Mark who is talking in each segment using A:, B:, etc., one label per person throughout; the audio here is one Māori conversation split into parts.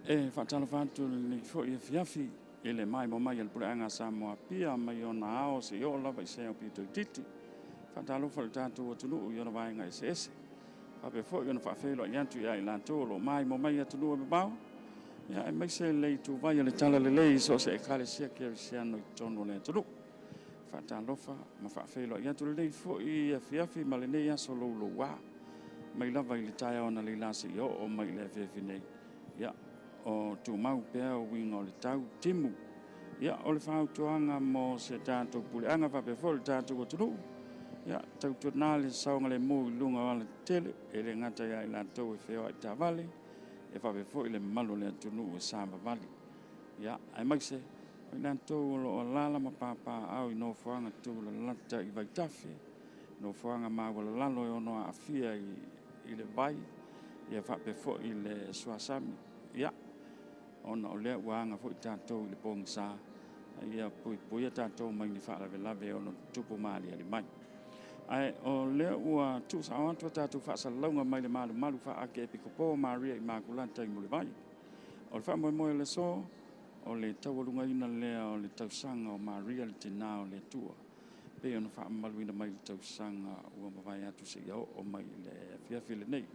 A: E whaatala whātu ni fo i fiafi e le mai mo mai al pureanga Samoa pia mai o na ao se o lava i se o pito i titi. Whaatalo whale tātou o tunu i ona vaenga i se ese. Whape fo i ona whaafelo i antu i ai lātou lo mai mo mai atunu o bebao. Ia e mai se lei tu vai le tala le lei so se e kale sia kia si ano i tono le tunu. Whaatalofa ma whaafelo i antu le lei fo i fiafi ma le nei aso lo lo wā. Mai lava i le tae ona le lasi o mai le fefi nei. Ia o tu mau pea o winga o le tau timu. Ia o le whautuanga mo se tātou puleanga whape fo le tātou o tunu. Ia tau tuna le saunga le mō i lunga wala tele e le ngata ia i lātou e wheo i tā vale e whape fo i le malo le tunu o sāma vale. Ia ai mai se o i lātou o lala ma pāpā au i no whaanga tū le lata i vaitafi no whaanga māwala lalo e ono a awhia i le vai ia whape fo i le suasami. Ia ona o lea wanga fo i tātou i le pōngi sā. Ia pui a tātou mai ni whaalawe lawe ono tupu maali ali mai. Ai o lea ua tūsa awantua tātou whaasa launga mai le malu malu wha Akiepikopo Maria i Makulanta i mule vai. O le wha moe moe le so, o le Taualugaina lea o le Tausaga o Maria le tina o le tua. Pe ona wha maluina mai le Tausaga ua mawai atu se iau o mai le fiafile nei.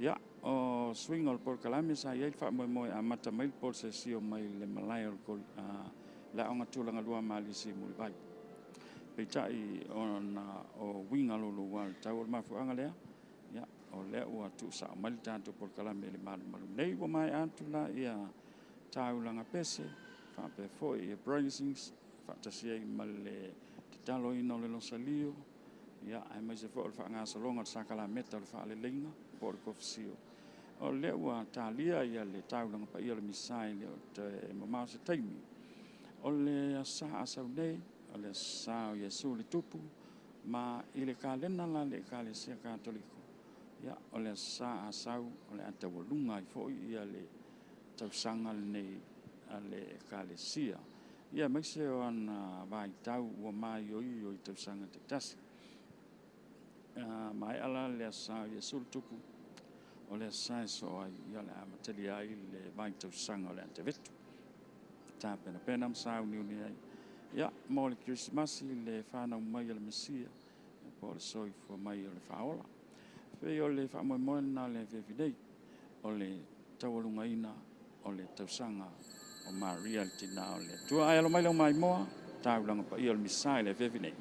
A: Ia, o swing o le Porkalame sa iai wha moe a mata mai le Pol se si o mai le Malaya o la onga tūlanga lua malisi muli vai. Peitai o winga lolo wal tau o mafuanga lea. Ia, o lea ua tu sa mai le tātou Porkalame le malu malu. Nei wa mai atu la ia Taulaga pese, wha pe foi e praisings, wha tasia i ma le talo ina o le losalio. Ia, ai mai se fo le wha ngā salonga le sakala meta le wha le leina. Por kofsio o le ua talia ia le Taulaga Paia le misai le o te mamau se taimi o le asa asau nei o le asa o Iesu le tupu ma i le kalena la le kale sia katoliko. Ia o le asa asau o le atawalunga i fo ia le tausaga nei a le kale sia. Ia mai se o ana vai tau ua mai o i tausaga te tasi. Mai ala le asa o Iesu le tupu o le asa so ai ia le amateli ai le vai tausaga o le antevetu. Tā pena msau niuni ai. Ia, mo le Krismasi le whanau mai o le Mesia. Po le soifua mai o le whaola. Pei o le whamoemoe na le vevindei o le Taualugaina o le Tausaga o Maria le tina o le tua ai alo mai lau mai moa Taulaga Paia o le Misai le vevindei.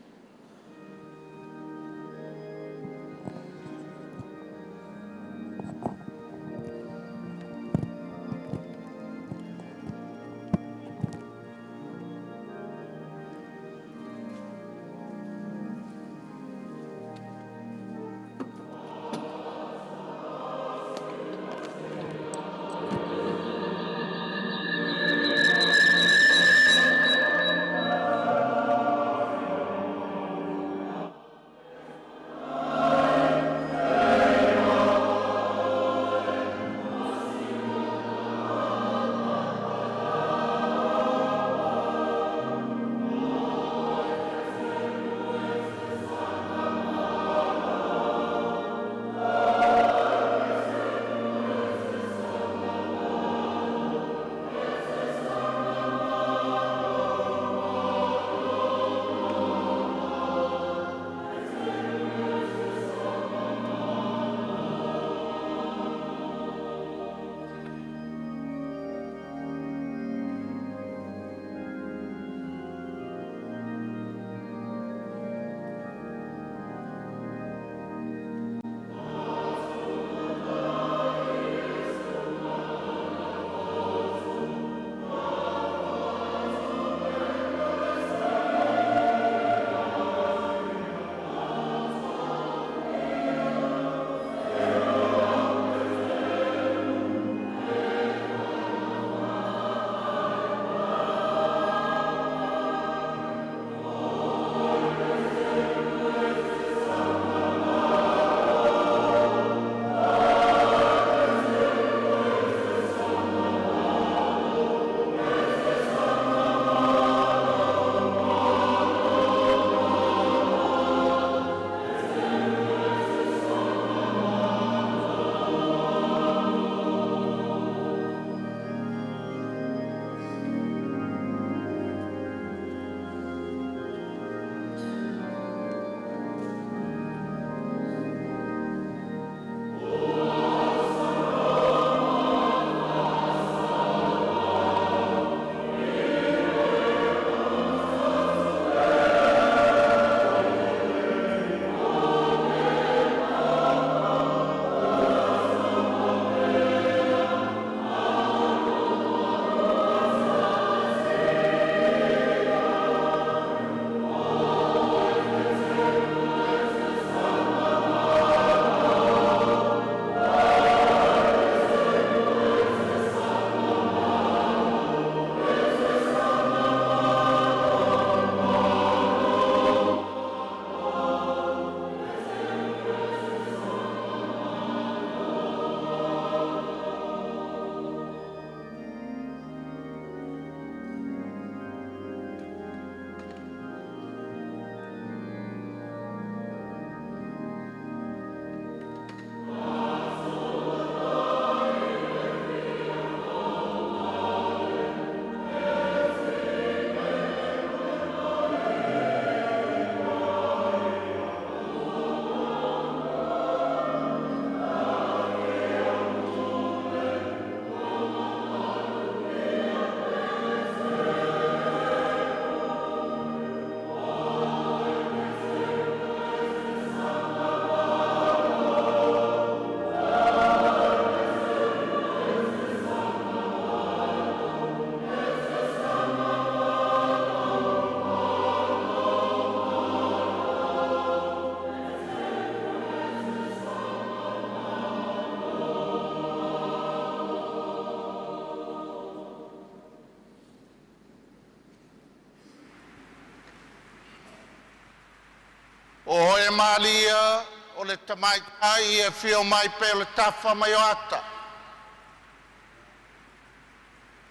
B: malia o le tamai tai e fio mai pe o le tafa mai o ata.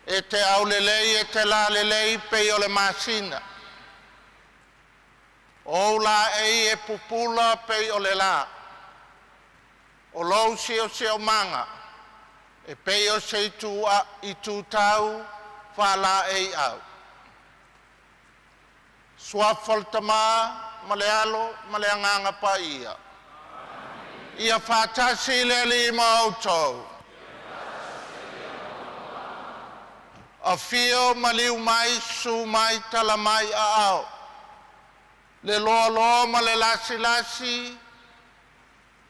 B: E te au lelei e te la lelei pe o le masina. O la e pupula pe o le la. O lou si o se o manga. E pe o se i tu tau fa la e au. Suafal tama malealo maleanganga paia. Ia fatasi le lima autou. Afio maliu mai su mai tala mai a au. Le loa loa ma le lasi lasi.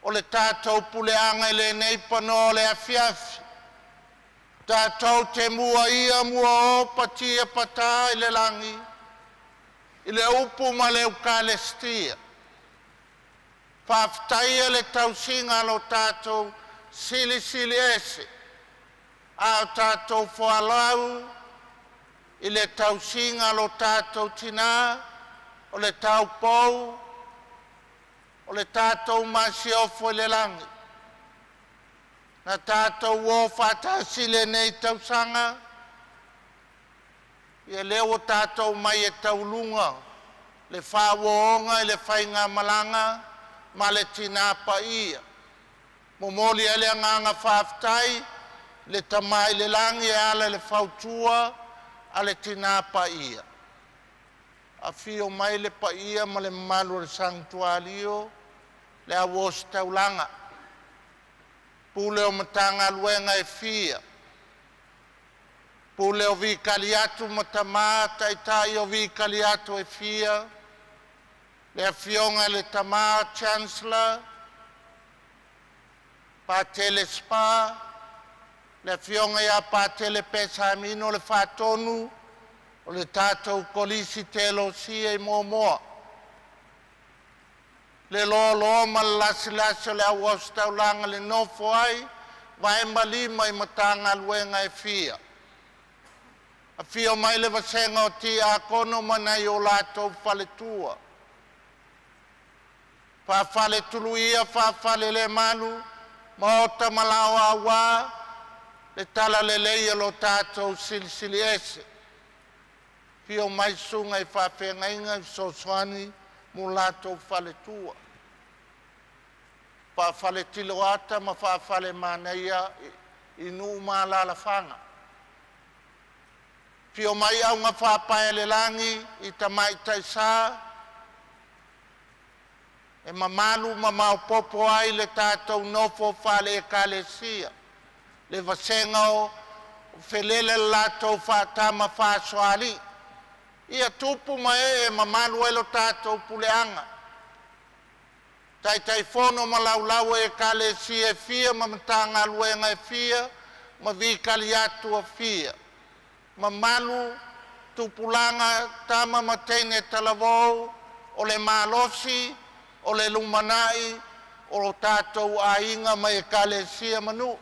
B: O le tātou puleanga le nei pano le afiafi. Tātou te mua ia mua o patia pata i le langi. I le upu ma le ukalestia. Whaftaia le tausinga lo tātou sili sili ese. A tātou whalau i le tausinga lo tātou tina, o le tau pou, o le tātou masi ofo le langi. Na tātou o whatasi le nei tausanga, ia leo tātou mai e taulunga, le whawoonga i le whainga malanga, ma le tina paia. Momoli ele anganga whaftai, le tamai le langi e ala le whautua, a le tina paia. A fio mai le paia ma le malu le sanctuario, le awos taulanga. Pule o matanga luenga e fia. Pule o vi kaliatu matama, taitai o vi kaliatu e fia. Le afionga le tama chancellor, patele spa, le afionga ia patele pesamino le fatonu, o le tātou kolisi telo sia i momoa. Le lo ma lasi lasi le awas taulanga le nofo ai, vai malima i matanga luenga e fia. A fio mai le vasenga o ti a kono manai o latou faletua. Whawhale tuluia, whawhale le manu, maota malawa awa, le tala le leia lo tātou silisili ese. Fio mai sunga i whawhengainga i soswani mu latou whale tua. Whawhale tiloata ma whawhale maneia i nu malala whanga. Fio mai au ngā whapae le langi i tamai taisa, e mamalu mamau popo ai le tātou nofo whale e kalesia. Le vasenga o whelele latou whatama whasoali. Ia tupu mai e mamalu e lo tātou puleanga. Tai fono malaulau e kalesia e fia, mamatanga luenga e fia, ma vikali atu a fia. Mamalu tupulanga tama matene talavou, o le malosi, o le lumanai, o lo tātou ainga mai e kalesia manu.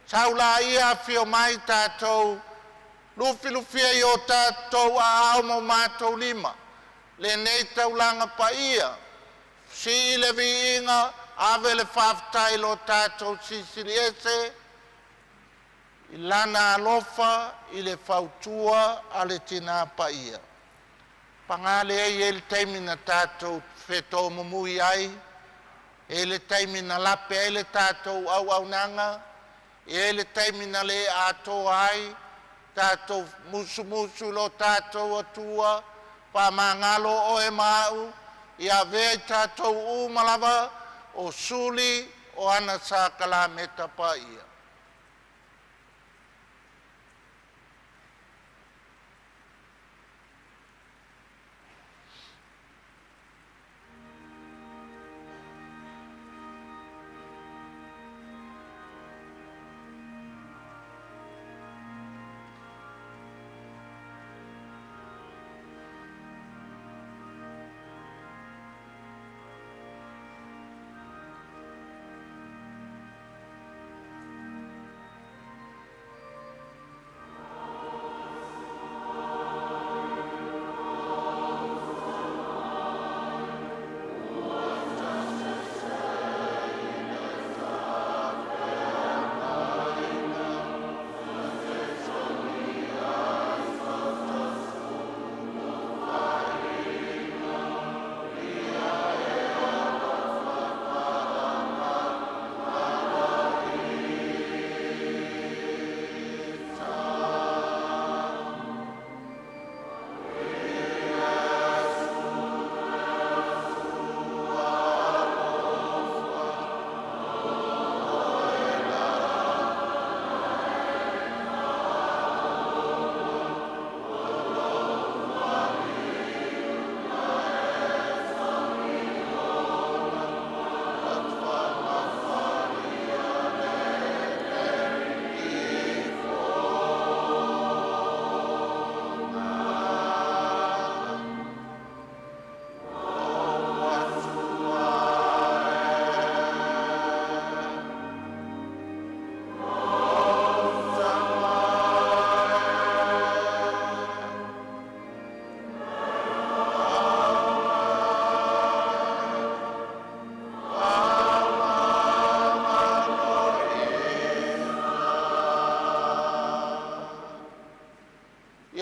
B: Saula ia fio mai tātou, lufi i o tātou a au mo mātou lima. Le nei Taulaga Paia, si i le viinga, ave le whaftai lo tātou sisiri ese, i lana alofa, i le whautua, a le tina paia. Pangale ei e le taimina tātou whetō mumui ai, e le taimina lape e le tātou au nanga, e le taimina le ato ai, tātou musu lo tātou atua, pa mangalo o e mau, i a vei tātou umalawa o suli o ana sa kalameta paia.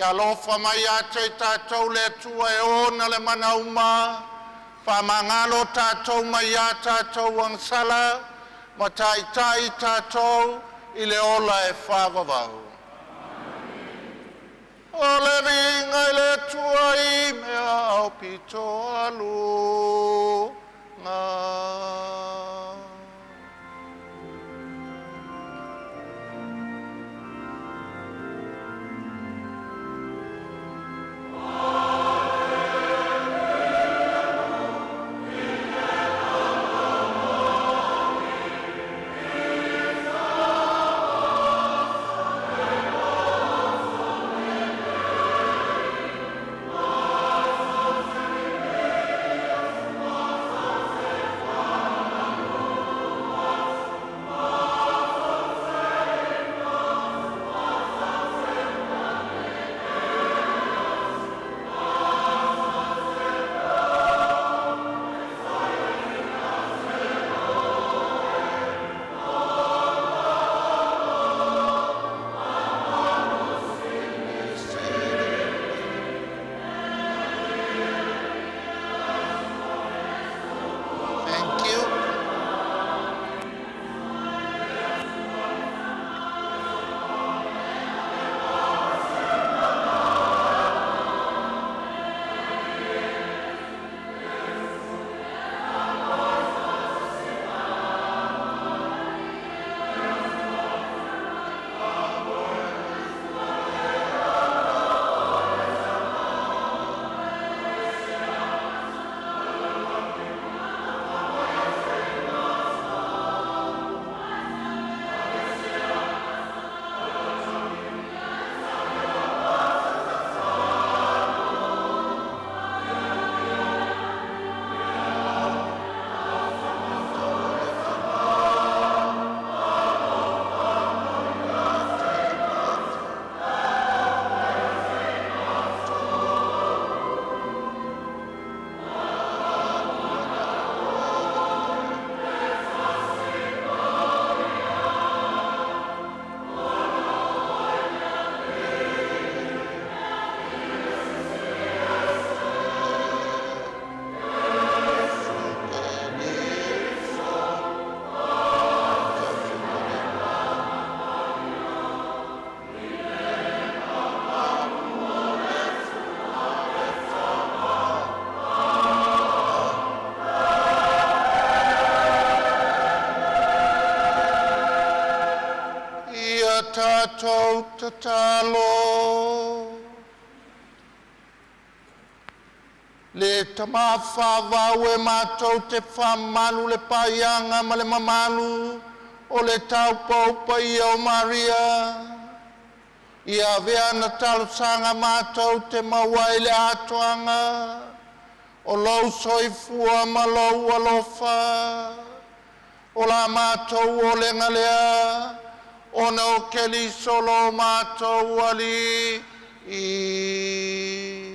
B: alofa mai ate tātou le tua e ona le manauma, whamangalo tātou mai a tātou angsala, ma tai tātou i le ola e whāwawau. O le ringa i le tua i mea au pito alu ngā. Tātou tatalo le tamawhawau e mātou te whamalu le paianga ma le mamalu o le taupaupa i o Maria ia vea na Tausaga mātou te mawai le atoanga o lou soifua ma lou alofa o la mātou o le ngalea ona o keli solo mātou ali i.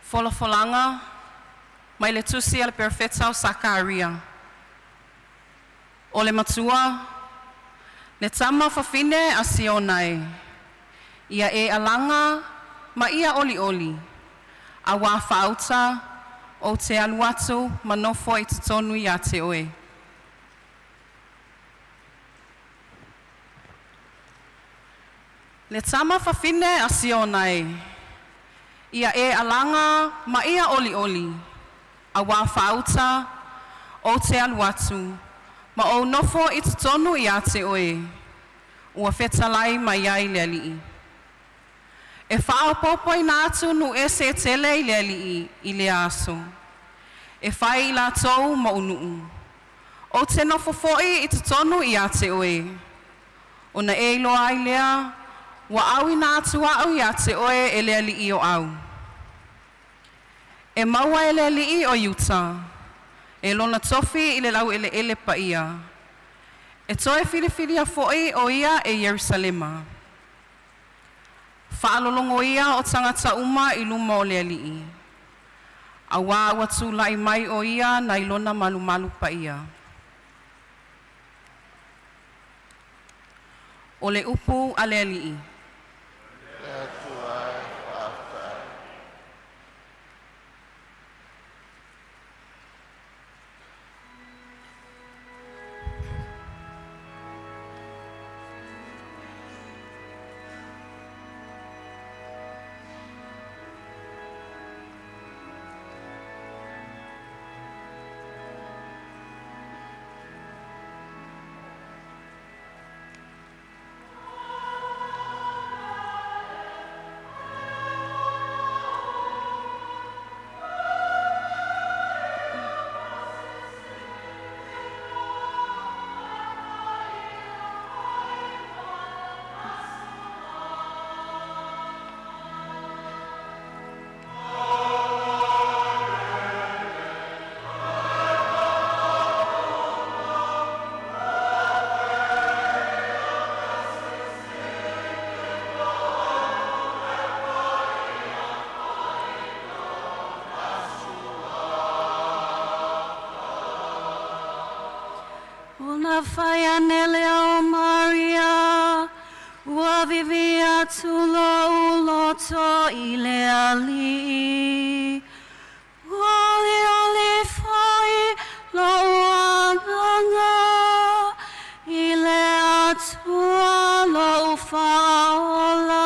C: Folafolanga, mai le tusi ale perfetsa o Sakaria. O le matua, le tama fafine a Sionai. Ia e alanga, ma ia oli oli. A wā whaauta, o te aluatu, manofo i te tonu i a te oe. Le tama fafine a Sionai. Ia e alanga, ma ia oli oli. A wā whaauta, o te aluatu, ma o nofo i te tonu i a te oe. Ua whetalai mai ai le alii. E whao popo i nā atu nu e se tele i le alii i le aso. E whai i la tau ma unuu. O te nofo foi i te tonu i a te oe. O na e iloa i lea, wa au i nā atu au i a te oe e le alii o au. E maua e le alii o Utah. E lona tofi i le lau ele paia. E toe whiriwhiri a foi o ia e Yerusalema. Whaalolongo ia o tangata uma i luma o le alii. A wā watu lai mai o ia na ilona malu malu paia. O le upu a le alii.
D: Whaia nele o Maria, ua vivi atu lo uloto i le ali. Oli oli foi lo anganga, i le atua lo ufaola.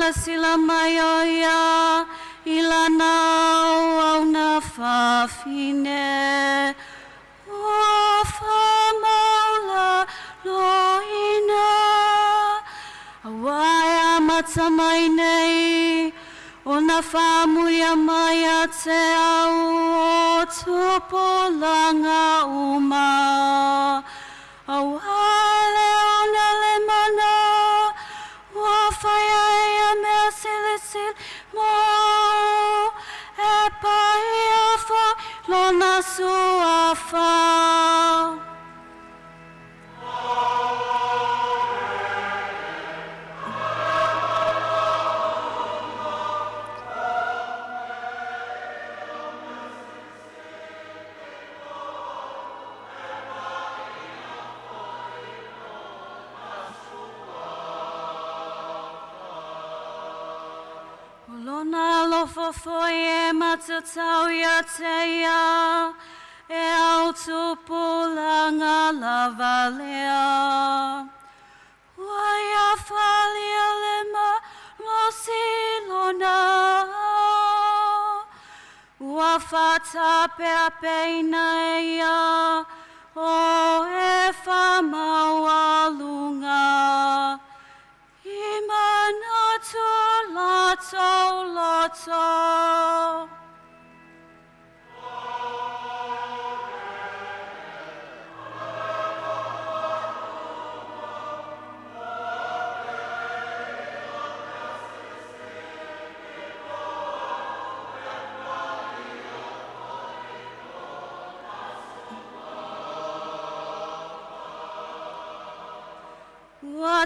D: Sila mai o ia, ilana au na whawhine. O whamaula loina, awai mata mai nei, o na whamuia mai a te au o tupolanga uma. Awai leona le mana, o whaia Silisil mo e paia fo lona sua fa. Foi e matatau ia te ia, e au tupulanga lavalea. Waia falia lema losilona, ua fata pea peina ia, o e famaualunga. Imanato lato.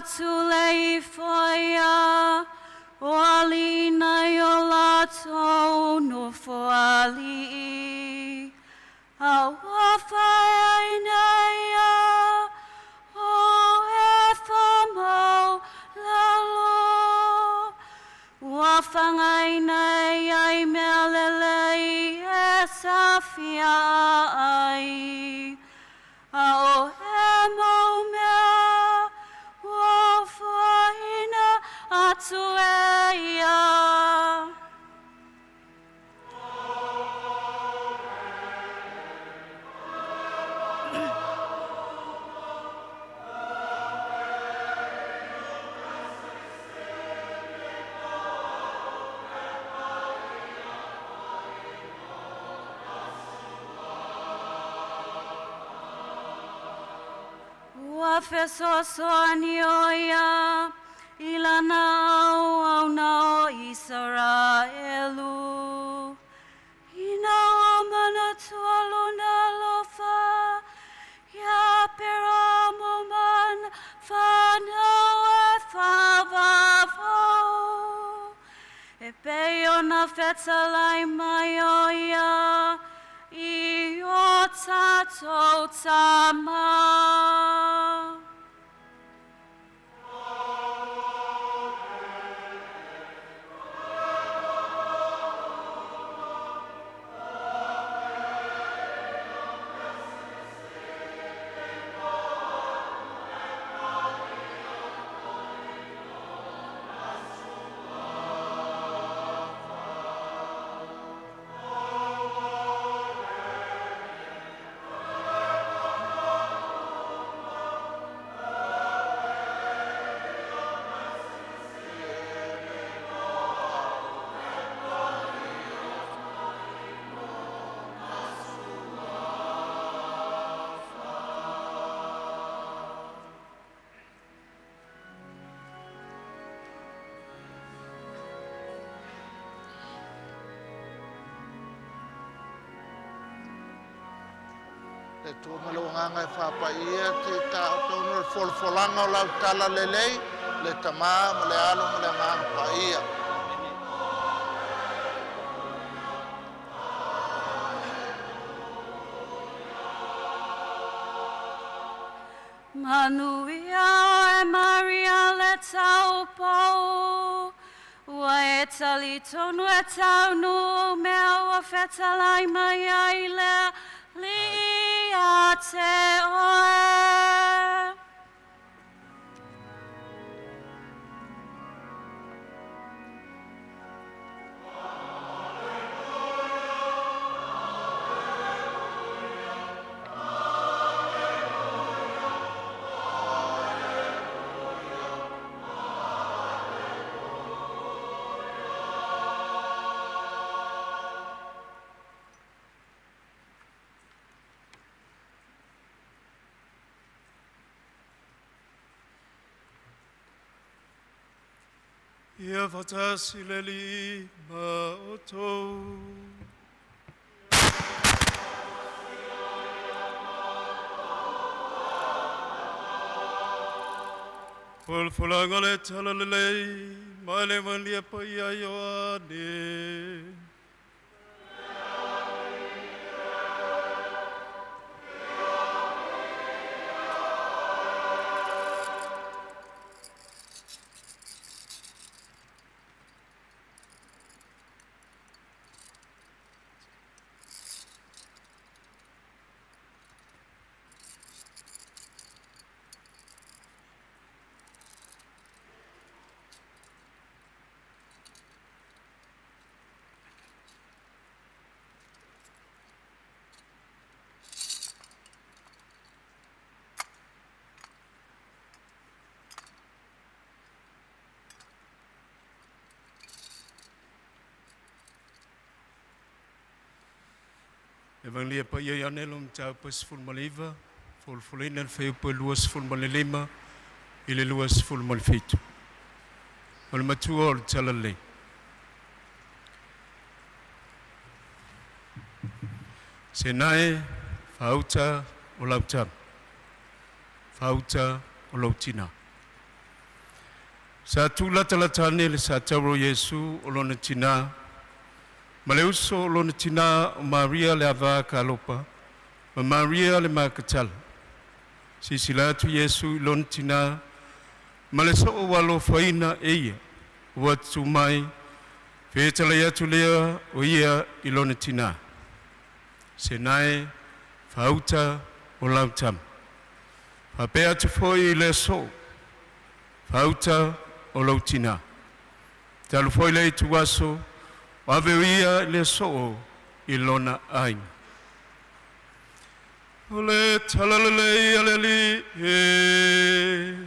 D: tulei foia, o alina yo lato no foali. Awafai naya, o efamo lalo. Wafangai naya I melelei esafia ai. Ao emo mea, wafaina atueia. Wafesoso anioia, ilana au nao Israelu. Ina amana tualuna lofa, ya peramo man fano e favavo. E peiona fetalai maioia, io tato tama.
B: Te tō malunganga e whapaia, te tātono e folfolanga o lau tala lelei, le tamā, ma le alo, ma le nganga paia.
D: Manuia e Maria le taupou, ua e tali tonu e taunu, mea ua fetalai mai ai lea, Lia te oe.
E: Ia fatasi le li ma o tou. Fulfulanga le tala le lei, ma le malia paia Ioane. Evangelia pa ia iane lom tau pas fulmaliva, fulfulina feu pa luas fulmalilima, ile luas fulmalfitu. Mal matua o talale. Senae, fauta o lautam, fauta o lautina. Sa tulatalata le sa tauro Yesu o lona tina. Ma le uso o lona tina o Maria le ava kalopa. Ma Maria le makatala. Sisilatu Yesu lona tina. Ma le so o walo faina eia. Watu mai. Fetala yatu lea o ia i lona tina. Senai fauta o lautam. Papea te foi le so. Fauta o lautina. Talu foi le tuaso. Waveuia le so i lona aina. Ole talalele aleli e.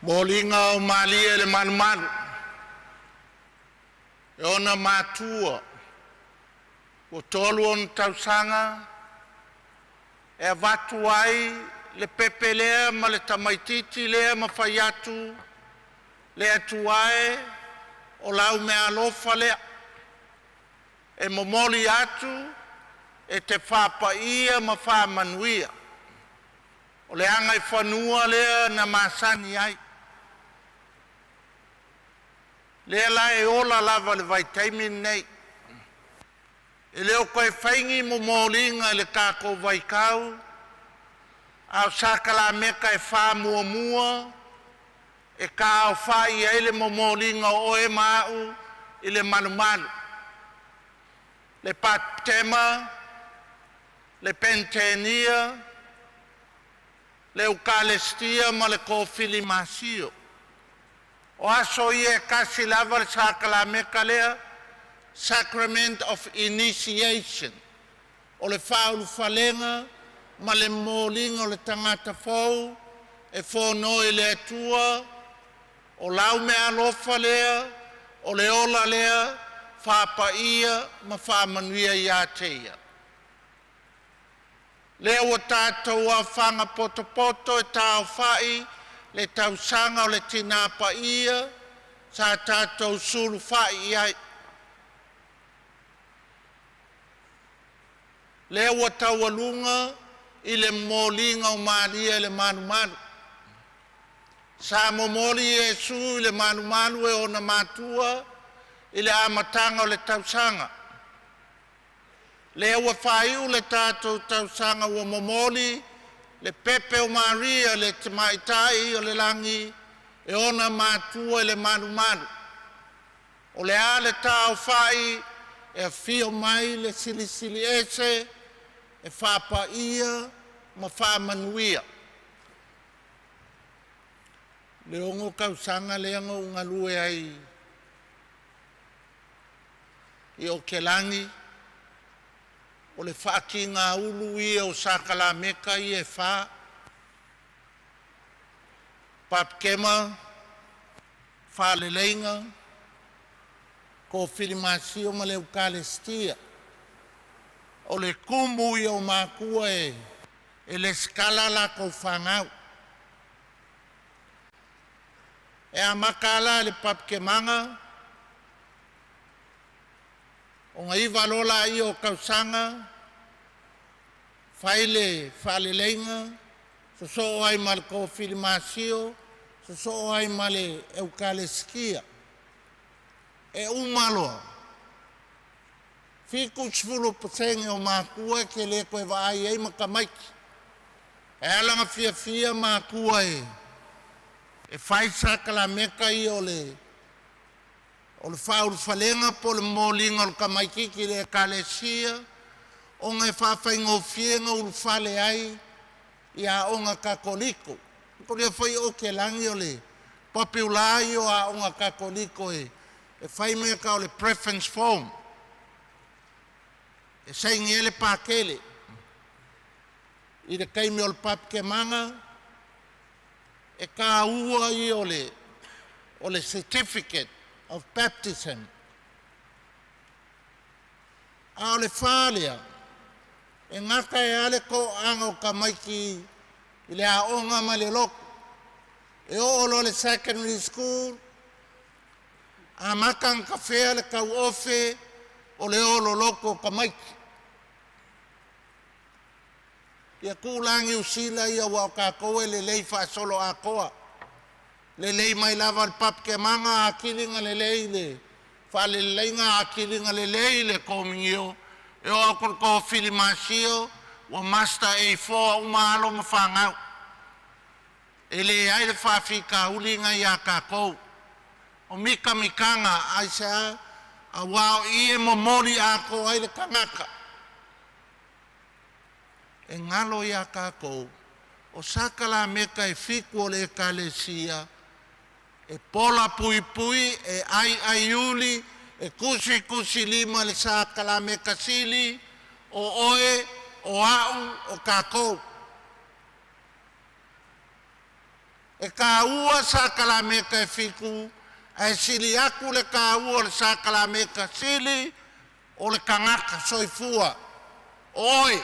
B: Molinga o malia le manumalu. E ona matua. O tolu on Tausaga. E vatu ai le pepe lea ma le tamaititi lea ma faiatu. Le atu ai o lau me alofa lea. E momoli atu e te whapaia ma whamanuia. O le anga i whanua lea na masani ai. Lea la e ola lava le vaitaimi nei. E leo koe whaingi mo molinga le kako vaikau. Au sakala meka e wha mua mua. E ka au whai ele mo molinga o e mau i le manumalu. Le patema, le pentenia, le eukalestia ma le kofili masio. O aso ie kasi lava le sakala meka lea, Sacrament of Initiation. O le whaulu whalenga, ma le molinga o le tangata fau, e whono i le atua, o lau me alofa lea, o le ola lea, whapaia, ma whamanuia i ateia. Lea o tātou a whanga poto poto e tāu whai, le Tausaga o le tina paia, sa tātou suru whai ai. Lea ua Taualuga i le molinga o Maria le manumalu. Sa momoli Yesu i le manumalu e ona matua i le amatanga o le Tausaga. Lea ua whaiu le tātou Tausaga ua momoli le pepe o Maria le te maitai o le langi e ona matua i le manumalu. O le a le tāu whai e a fio mai le silisili ese e whapaia ma whamanuia. Le ongo kausanga leanga unga lue ai i o ke langi o le whaaki ngā ulu ia o sakala meka i e wha papkema wha leleinga ko filimasio ma le eukalestia o le kumu i o mākua e le skala la ko whangau. E a makala le papkemanga o ngā iwa lola i o kausanga whaile whaleleinga so ai mal ko filimasio so ai male eukalestia e umaloa. Fiku tsfulu pasenge o mākua ke le koe waai ei makamaiki. E alanga fia mākua e whaisaka meka i o le whauru whalenga po le molinga o le kamaiki ki le kalesia o ngai whawhaingo fienga ulu whale ai i a onga kakoliko. Ko le whai o ke langi o le papiulai o a onga kakoliko e whai meka o le preference form. E saingi ele pakele. I le kaimi o le papke manga, e ka ua I o le certificate of baptism. A o le whālea, e ngaka e ale ko anga o ka maiki I le aonga ma le loko. E o le secondary school, a makang ka whea le kau ofe o le olo loko ka maiki. Ia kūlangi usila ia wau ka koe le lei whaasolo a koa. Le lei mai lava le papke manga a kilinga le lei le. Whale leinga a kilinga le lei le komingio. E o akor ko filimasio wa master A4 umalo ma whangau. E le aile whawhika ulinga ia ka kou. O mika mikanga aisa a wau ie momori a ko aile kangaka. E ngalo ia ka kou. O sakala meka e fiku o le ekalesia. E pola pui pui, e ai uli, e kusi lima le sakala meka sili, o oe, o au, o ka kou. E ka ua sakala meka e fiku, e sili aku le ka ua le sakala meka sili, o le kangaka soifua, o oe,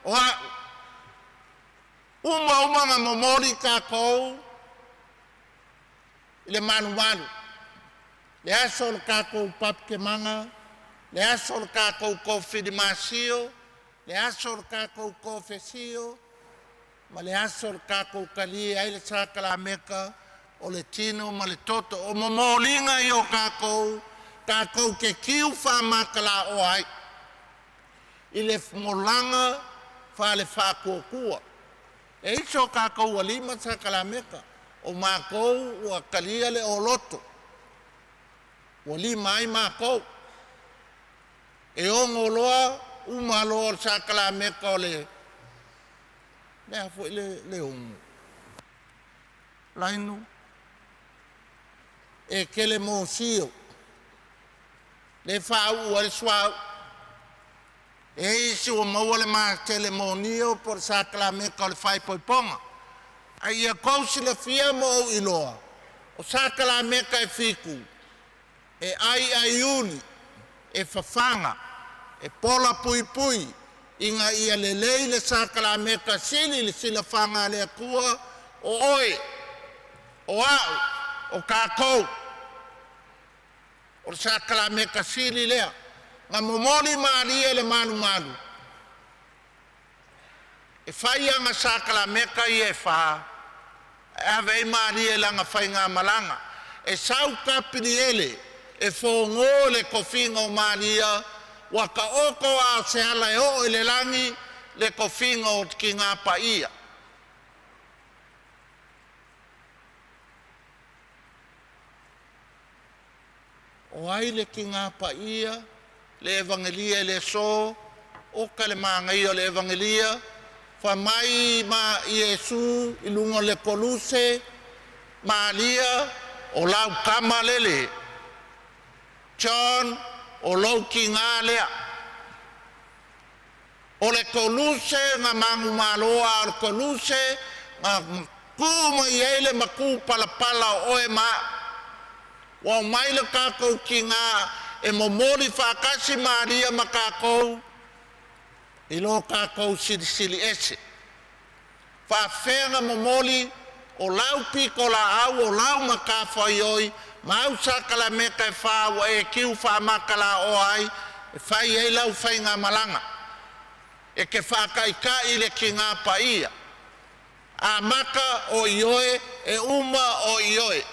B: o au. Uma nga momori ka kou, le manu. Le aso le ka kou papke manga, le aso le ka kou konfirmasio, le aso le ka kou konfesio, ma le aso le ka kou kalia ai le sakala meka, o le tino ma le toto, o momolinga I o ka kou ke kiu wha makala o ai. I le molanga wha le wha kua. E iso ka kou alima sakala meka, o mākou ua kalia le o loto. Ua lima ai mākou. E o ngoloa, umalo o sakala meka o le. Nea fwoi le umu. Lainu. E kele mōsio. Le whau ua le swau. E isi ua maua le maa telemonio por sakala meka o le whai poiponga. Ai a kousi le fia mo au iloa. O sakala meka e fiku. E ai uli. E fafanga. E pola pui pui. Inga ia le lei le sakala meka sili le sila fanga le akua. O oe. O au. O kākou. O sakala meka sili lea. Nga momoli maalia le manu. E whaianga sakala meka I e wha. E awei maalia langa whainga malanga. E sau kapini ele. E whongo le kofinga o maalia. Waka oko a se ala e o ele langi. Le kofinga o Taulaga Paia. O ai le Taulaga Paia. Le evangelia le so. O ka le maangai o le evangelia. Whamai ma Iesu ilungo le koluse, Maria o lau kamalele, John o lau ki ngā lea. O le koluse ngā mangu maloa o le koluse, ngā kuma iele ma ku palapala o e ma. Wa mai le kākou ki ngā e momori whakasi Maria ma kākou, ilo kākou sili ese. Whawhenga momoli o lau piko la au o lau makawhai oi, mau sakala meka e whawa e kiu whamakala o ai, e whai e lau whainga malanga. E ke whakaika I le Taulaga Paia. A maka o ioe e uma o ioe.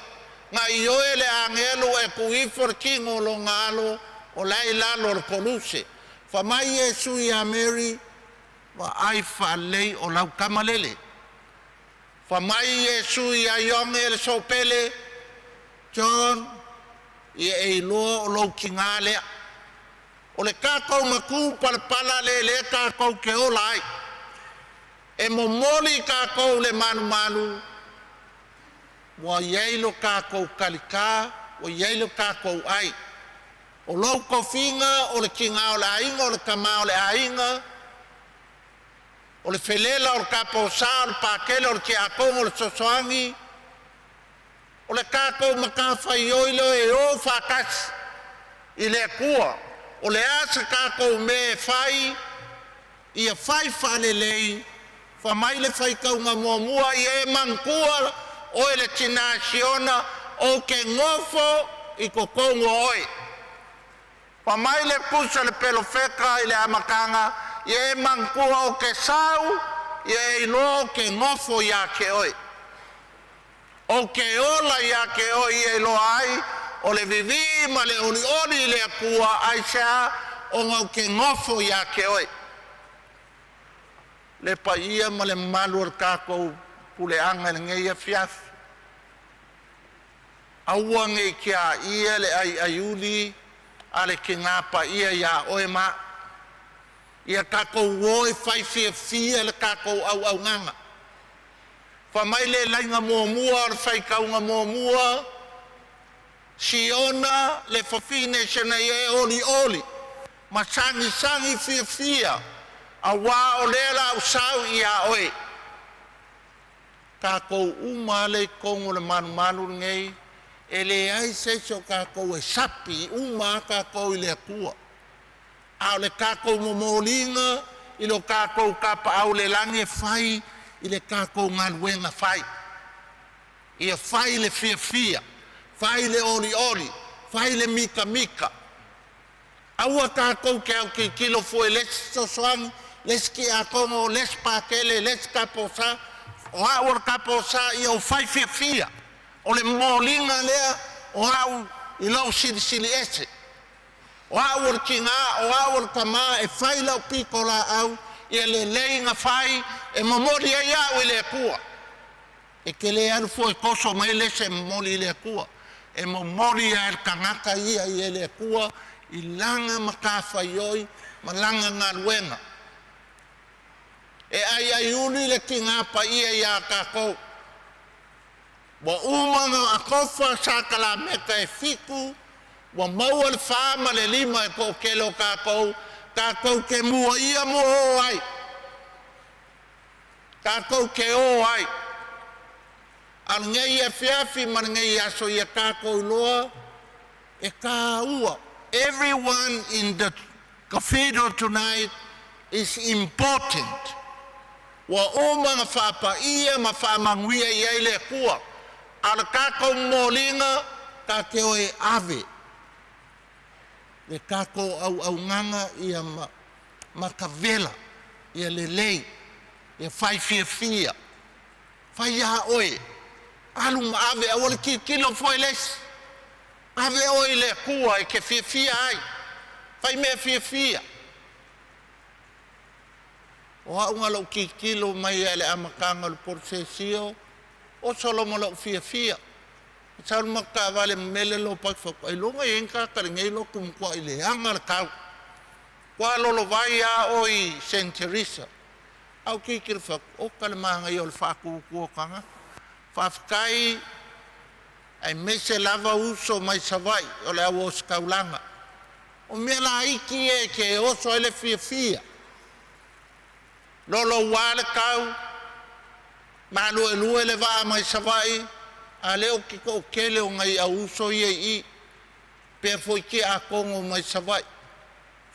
B: Nga ioe le angelo e kuifor kingo lo ngalo o lai lalo le koluse. Whamai Iesu I a Mary, wa ai whalei o lau kamalele. Whamai Iesu I a yonge le sopele, John, I e loa o lau ki ngā lea. O le kākou maku palapala le kākou ke o lai. E momoli kākou le manu, wa yeilo kākou kalika, wa yeilo kākou ai. O lau kofinga o le kinga o le ainga o le kama o le ainga. O le felela o le kaposa, o le pakele, o le kia kongo, o le sosoangi. O le kako makawhai oilo e o whakasi. I le kua. O le asa kako me whai. Ia whai whalelei. Whamai le whai kaunga muamua. I e mangkua o e le tina siona. O ke ngofo i ko kongo oi. Whamai le kusa le pelo wheka i le amakanga. I e mangkua o ke sau. I e ilo ke ngofo ia ke oi. O ke ola ia ke oi e lo ai. O le vivi ma le oli oli le akua aisha. O ngau ke ngofo ia ke oi. Le pa ia ma le malu al kako pule anga le ngeia fiafi. Aua nge kia ia le ai aiuli ale ke ngapa ia ia oe ma. Ia kako woe fai fia le kako au nganga. Whamai le lainga muamua ar fai kaunga muamua. Siona le whawhine sena ie oli oli. Ma sangi fia. A wā o lela usau ia oe. Kako uma le kongo le manu ngei. E le ai seiso kako e sapi uma kako i le akua. Au le kako momolinga. Ilo kako kapa au le lange fai. I le kako ngaluenga fai. Ia fai le fia. Fai le oli. Fai le mika. Aua kako ke au ki kilo fue les sosoang. Les ki a kongo, les pakele, les kaposa. O au kaposa i au fai fia. O le molinga lea. O au i lau sili ese. O au kinga, o au kama e fai lau piko la au. I le leinga fai. E momori ai au i le kua. E ke le anu fo e koso mai le se momori i le kua. E momori ai kangaka ia i le kua. I langa makafa ioi. Ma langa ngaruenga. E ai uli le kingapa ia ia kako. Wa umanga akofa sakala meka e fiku. Wa maua le whaama le lima e ko kelo kako. Kako ke mua ia mua o ai. Kako ke o ai. Al ngei e fiafi man ngei aso ia kako iloa. E ka ua. Everyone in the cathedral tonight is important. Wa umanga whapa ia ma whamanguia ia le kua. Ala kako molinga ka ke oe ave. Le kako au nganga ia makavela. Ia le lei. Ia fai fia. Fai ia oe. Alu ma ave awale kilo foi les. Ave oe le kua e ke fia ai. Fai mea fia. O haunga lau kilo mai ele amakanga le porcesio. O solo mo lau fia. Sao maka vale mele lo pak fok. Ai longa yenka karingei lo kumkwa ile anga le kau. Kwa lolo vai a oi Saint Teresa. Au kikir fok. O kalemanga i ol faku kua kanga. Fafkai ai mese lava uso mai savai. Ole au os kaulanga. O mea la iki e ke oso ele fia. Lolo wale kau. Malu elue le waa mai savai. A leo ki ko kele o ngai a uso ie i. Pea foi ki a kongo mai savai.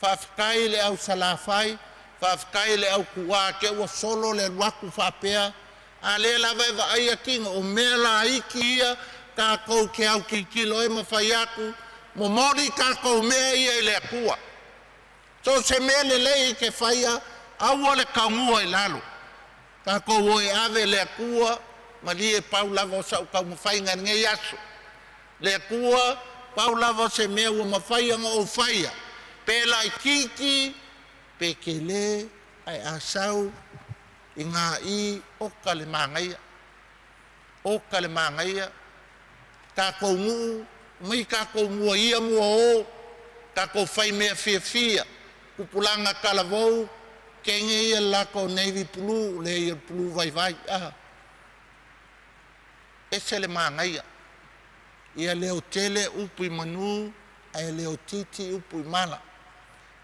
B: Whafkai le au salafai. Whafkai le au kuwa ke ua solo le waku whapea. A le la vai wa aia kinga o mea la iki ia. Ka kou ke au ki kilo e mawhai aku. Mo mori ka kou mea ia i le kua. So se mea le lei ke whaia. Aua le kaungua i lalo. Ka kou oe ave le kua. Ma li e pau lava o sa ukau mawhainga ngei aso. Le kua, pau lava se mea ua mawhaianga o whaia. Pela i kiki, pe ke le, ai asau, i ngā i oka le māngaia. Oka le māngaia. Ka kou nguu, mai ka kou mua ia mua o. Ka kou whai mea fia. Kupulanga kalavou, kenge ia lako navy blue, le ia blue vai. Ese le māngaia. Ia leo tele upu i manu, ai leo titi upu i mana.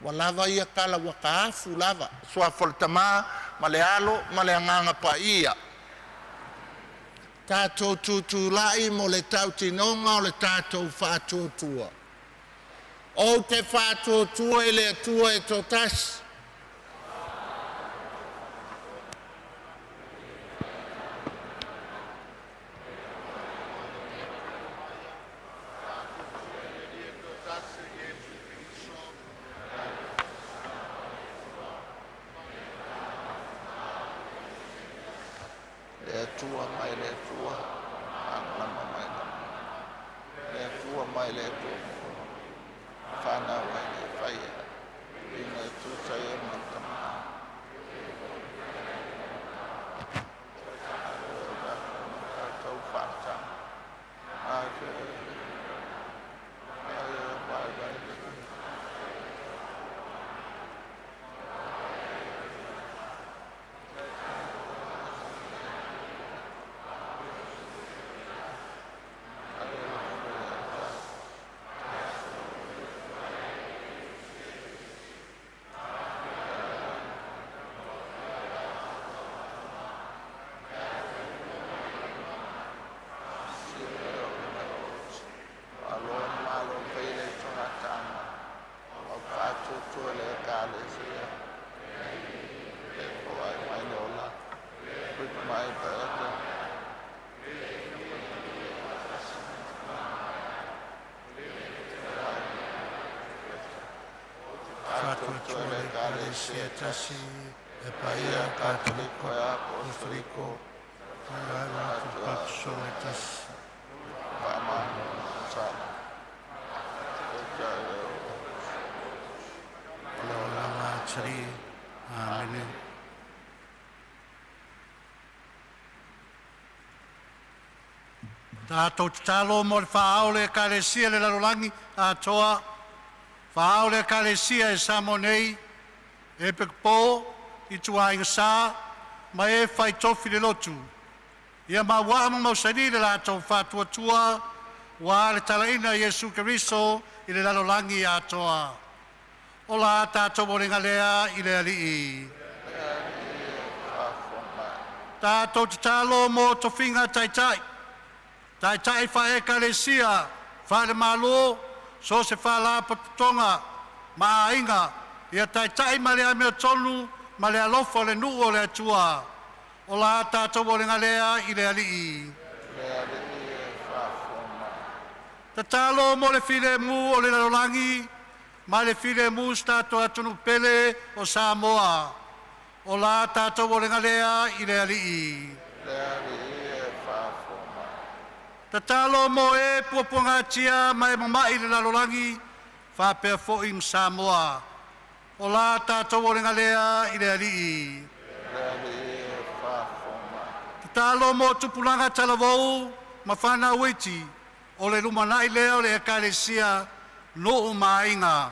B: Walava ia kala wakaafu lava. Sua foltama malealo maleanganga paia. Tātou tūtūlai mo le tau tinonga o le tātou whātuatua. O te whātuatua le atua tō tasi.
F: Tasi e paia katoliko e apostolico ala apostolitas
B: Pamano sala.
F: lama cari amen. Tātou talo mo le whaole kalesia le larolangi atoa whaole kalesia e samonei e pekpo i tuainga sa ma e whai tofi le lotu. Ia ma waama mausani le lātou whātuatua wa le talaina Yesu Keriso i le lalolangi atoa. O la tātou morenga lea i le alii. Tātou talo mo tofinga taitai. Taitai whae kalesia whae le malo so se wha la patutonga ma ainga. Ia taitai ma lea mea tonu, ma lea lofo le nuu o le atua. O la tātou o le ngalea i le alii. Tatalo mo le file mu o le larolangi, ma le file mu stato atunu pele o Samoa. O la tātou o le ngalea i le alii. Tatalo mo e puapunga tia ma e mamai le larolangi, fa pea fo im Samoa. O la tātou o renga lea i le alii. Talo mo tupulanga talavou, ma whana uiti, o le lumanai lea o le ekalesia, no o mainga.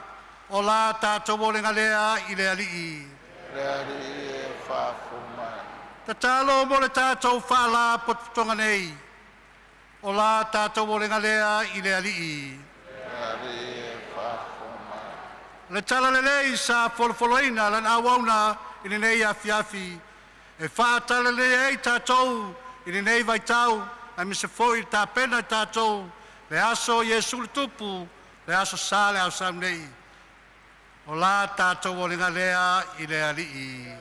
F: O la tātou o renga lea i le alii. Talo mo le tātou whala potutonga nei. O la tātou o renga lea i le alii. Le tala le lei sa folofoloina lan awauna i le nei afiafi. E wha tala le ei tātou i le nei vaitau a mi se foi tā pena tātou le aso Yesu le tupu, le aso sa le au sam nei. O la tātou o linga lea i le alii.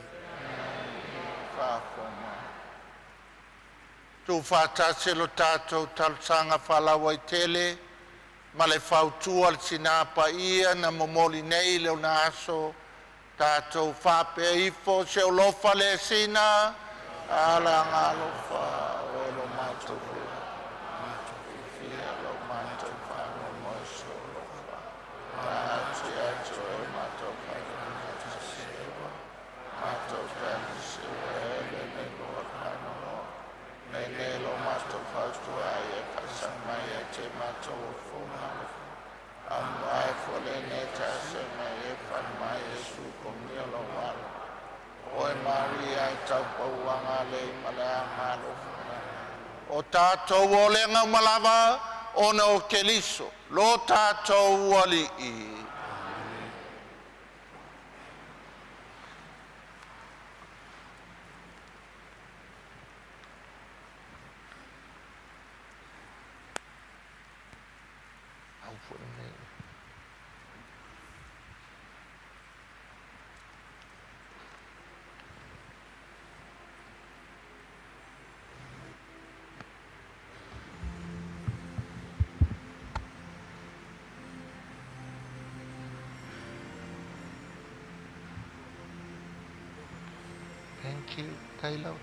B: Tu whātase lo tātou Tausaga whalawa i tele, ma le whautua le Sina Paia na momoli nei leo na aso, tātou whapea ifo se olofa le sina, ala ngalofa o lo mātou fia lo mātou whano moiso lofa, tāti atu e mātou whano sewa, mātou whano sewa ele ne loa whano lo, ne ne lo mātou whautua e kasamai e te mātou o whumalo. Amai fole ne tase mai e whanmai e suko mia lo wala. Oe Maria e tau pauanga le malea ngalo funa. O tātou o lenga malava o na o keliso. Lo tātou wali i. tau fo nei. Thank you, Taylor.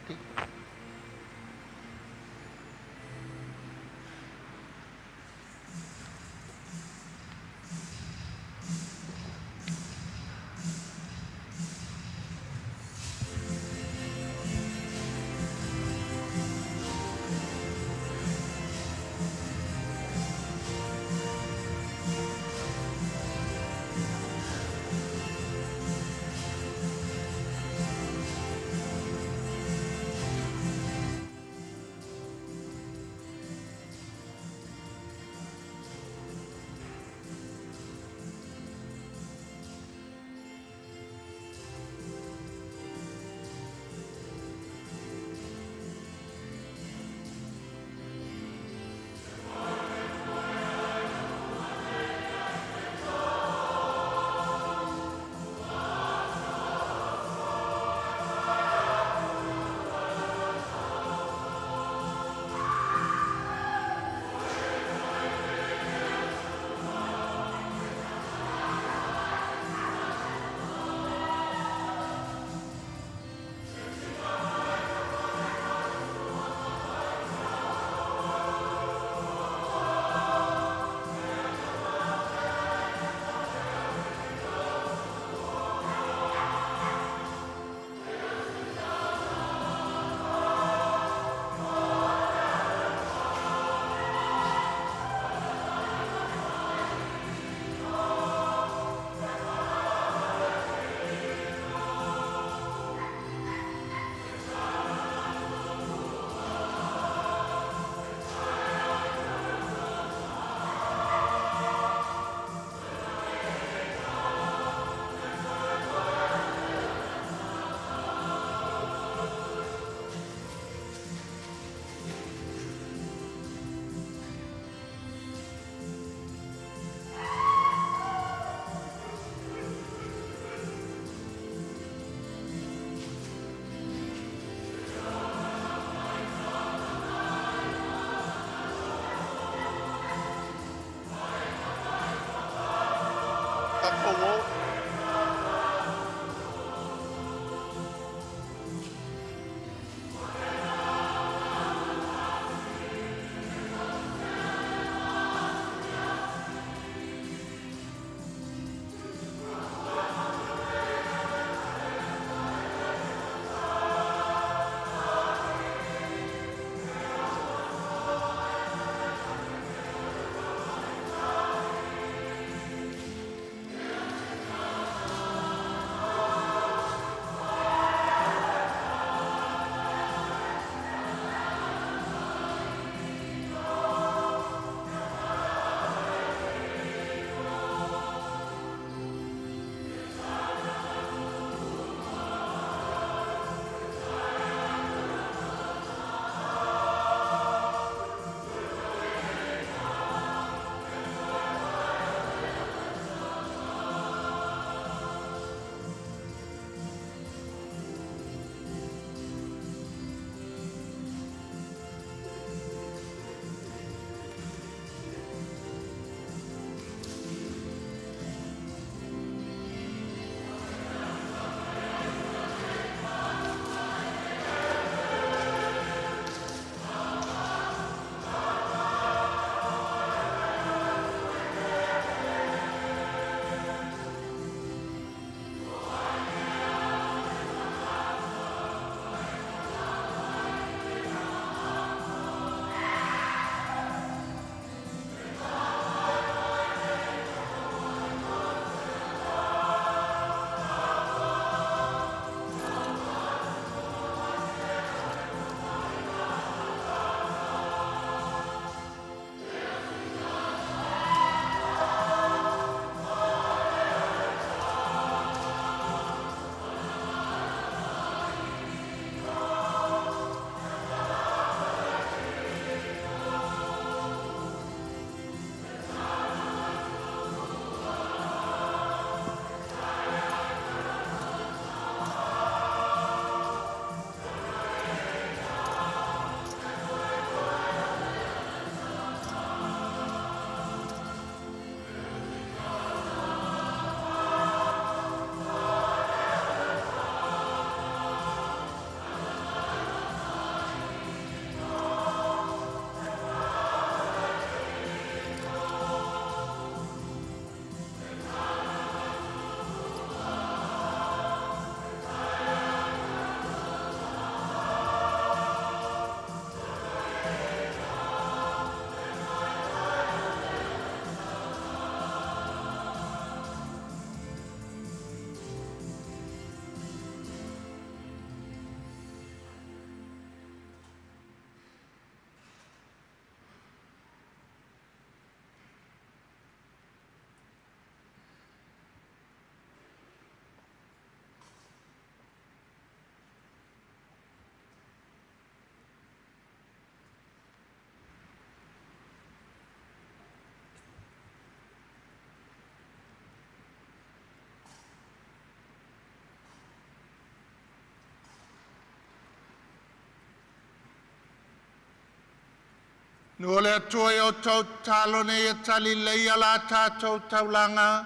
B: Nua le atua o tau talo nei e tali leia la tātou taulanga,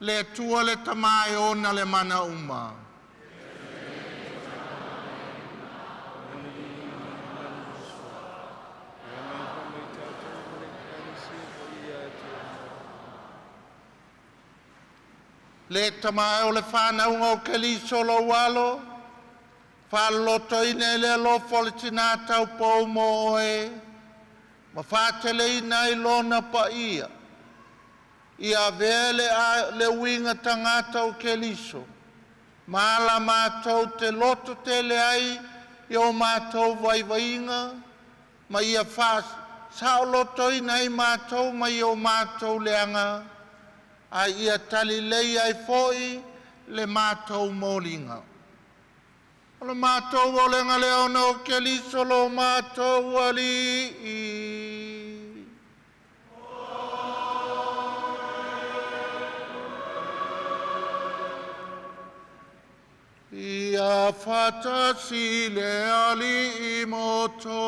B: le atua le tamae ona le mana uma. Le tamae o le whanaunga o Keliso lo walo, whaloto ina le alofo le tina tau pou mo oe, ma whātele ina I lona paia. Ia vele a le winga tangata o Keliso, ma ala mātou te loto te le ai, I o mātou vaivainga, ma ia whās, sao loto ina I mātou, ma I o mātou leanga, a ia tali lei ai foi le mātou mōlinga. O le mātou o lenga leona o Keliso lo mātou ali. Ia whatasi le ali I moto.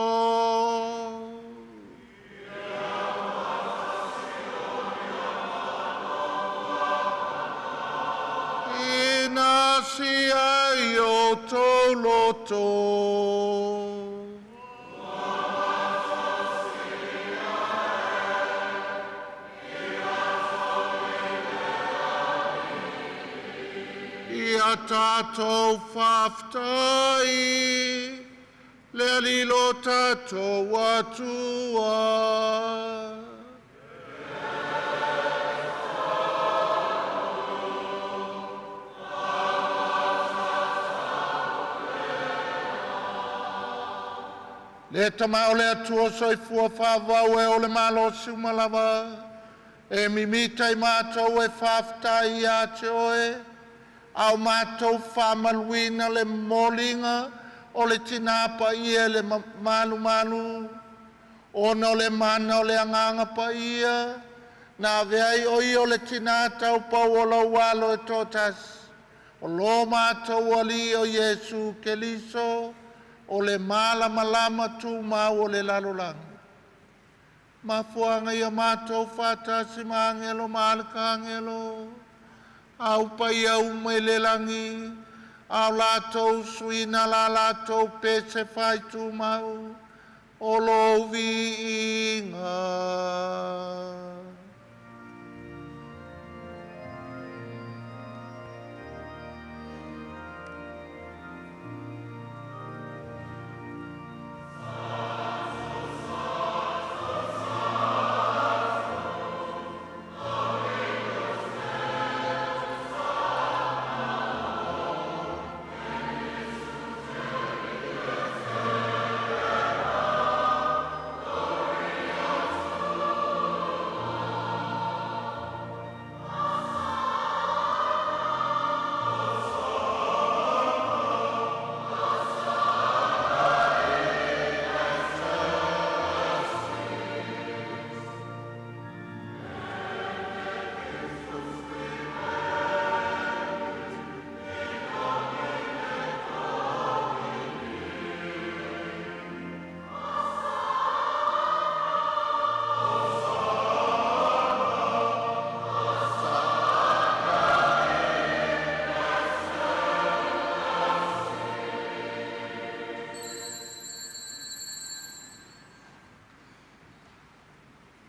B: Si ai o tō loto. Ia tātou whaftai, le alilo tātou atua. Le tamau le atua soifua whawau e o le malo siumalawa, e mimita I mātou e whaftai a te oe, au mātou whamaluina le molinga o le tinapa ia le malu, ono le mana o le anganga pa ia, na veai oi o le tinata o pau o lau walo e totas, o lo mātou ali o Yesu Keliso, o le malama tu mau o le lalolanga. Mafuanga ia mātou whātasi māngelo, mālaka angelo, au pai au me le langi, au lātou suina la lātou pese whai tu mau, o lo vi inga.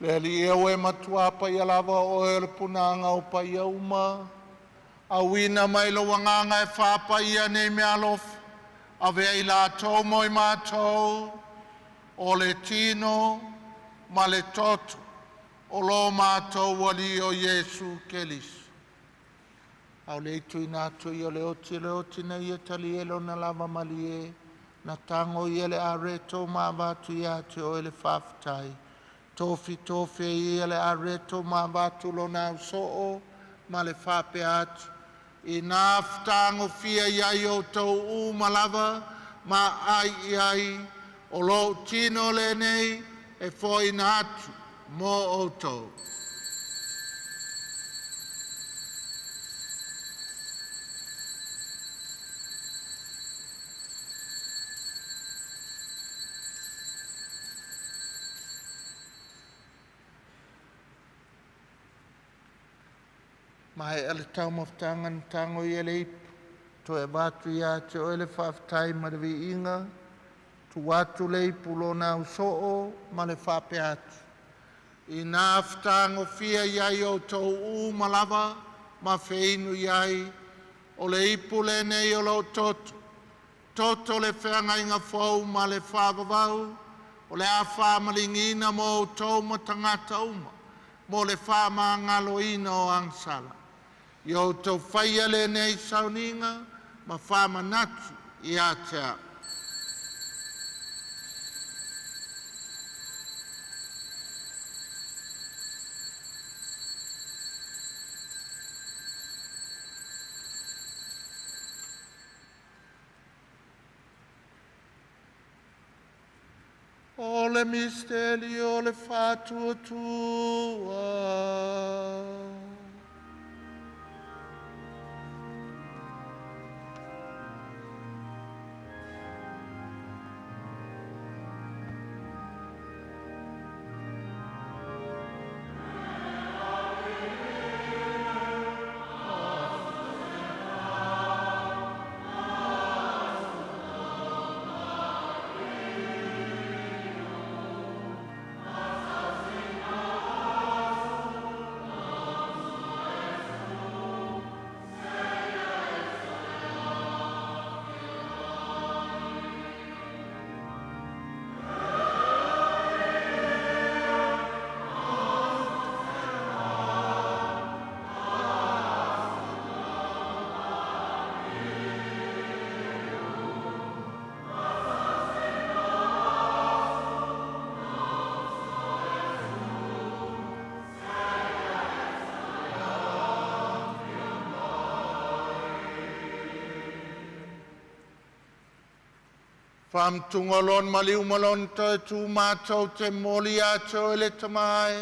B: Le li eo e matua pa ia lava o e le punanga o pa ia uma. A wina mai lo wanganga e whapa ia nei me alof. A vea I la tau moi mātou. O le tino ma le toto. O lo mātou wali o Yesu Keliso. Au le itu inatu I o le oti na ia tali elo na lava mali e. Na tango ia le areto ma vatu ia te o ele whaftai. Tofi ia le areto ma vatu lo na usoo ma le whape atu. I nā whtango fia iai o tau malava ma ai iai o lo tino le nei e foi na atu mo o tau. Mai ale tau maftangan tango i ele ipu. To e watu ia te o ele whaftai marawi inga. Tu watu le ipu lo na usoo ma le whape atu. I nā whtango fia iai o tau u malava ma whiinu iai. O le ipu le nei o lo toto. Toto le whenga inga whau ma le whawawau. O le a whamalingina mo o tau ma tangata uma. Mo le whama ngalo ina o angsala. Yo tau whaia le nei sauninga, ma whama natu i a te a. O le misteri o le whātua tua. Wham tungalon maliu malon to tu mātou te moli ato ele tamai.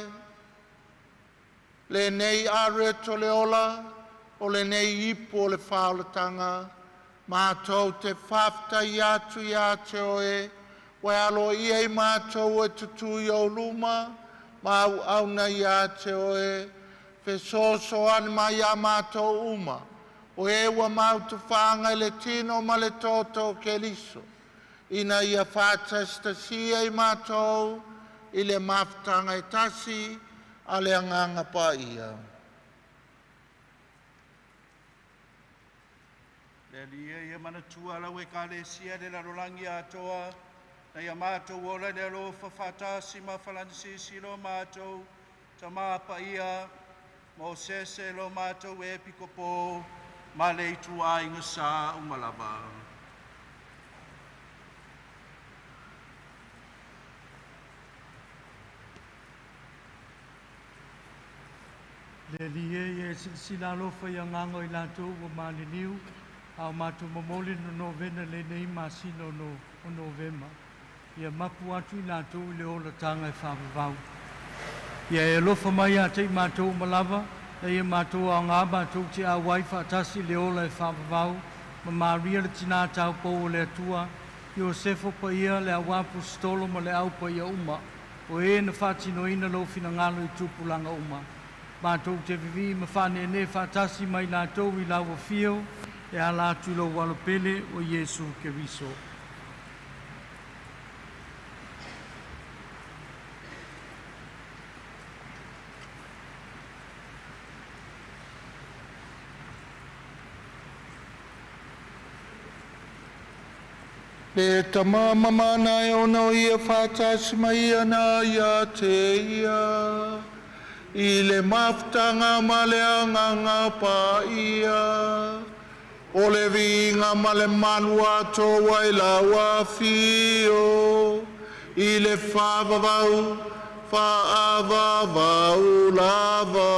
B: Le nei are to le ola, o le nei ipo o le whaulatanga. Mātou te whafta i atu i ato e, wai alo i ei mātou e tutu i o luma, mau auna i ato e, fe soso ane mai a mātou uma, o e wa mau tu whanga le tino ma le toto ke liso. Ina ia whātastasia i mātou, i le maftanga e tasi, a le anganga paia.
F: Le lia ia manatua lau e kālesia le larolangi atoa, na ia mātou ola le alo whawhatasi ma whalansisi lo mātou, ta māpa ia, Mosese lo mātou e pikopo, ma le itu a inga sā umalava.
G: Le lie e sila lofa ia ngango I lātou o māliniu, au mātou mamoli no novena le nei māsino no o novema. Ia mapu atu I lātou I le ola tanga e whāwawau. Ia e lofa mai a te mātou malava, na ia mātou a ngā mātou te a wai whaatasi le ola e whāwawau, ma Maria le tina tau pou o le atua, Iosefo pa ia le awapu stolo ma le au pa ia uma, o e na whātino ina lo fina ngalo I tupulanga uma. Mātou te vivi ma whane ne whātasi mai lātou I lawa whio e a lātu lo walopele o Iesu Keriso.
B: Le tamama mana e ono ia whātasi mai ana ia te ia. I le maftanga ma le anganga paia. O le vinga ma le manua toa I lawa fio. I le whawawau, whaavavau lava.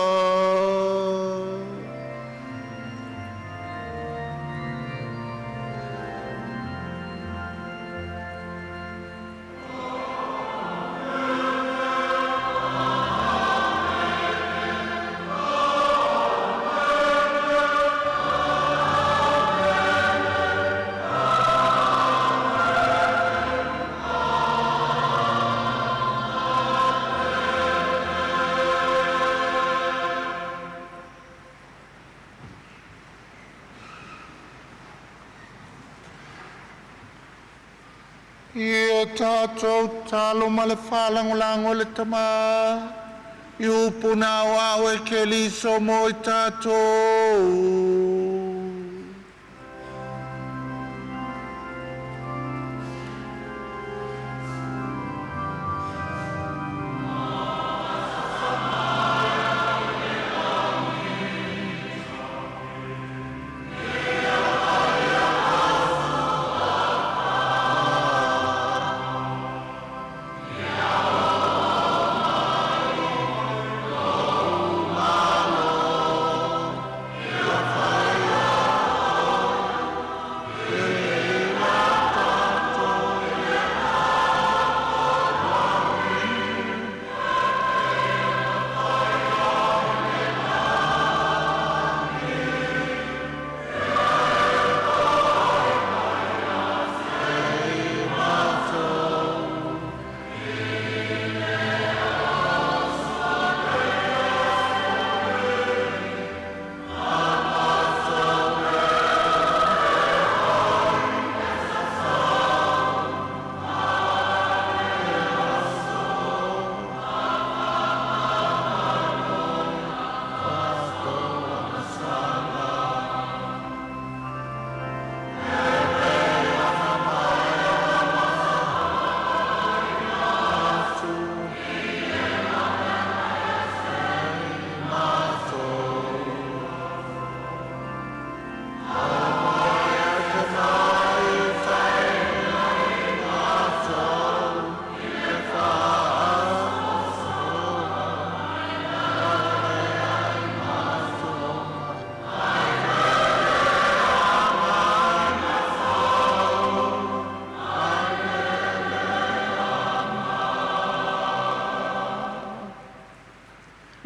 B: tātou talo ma le whalangolango le tama. I upuna o e ke liso mo i tātou.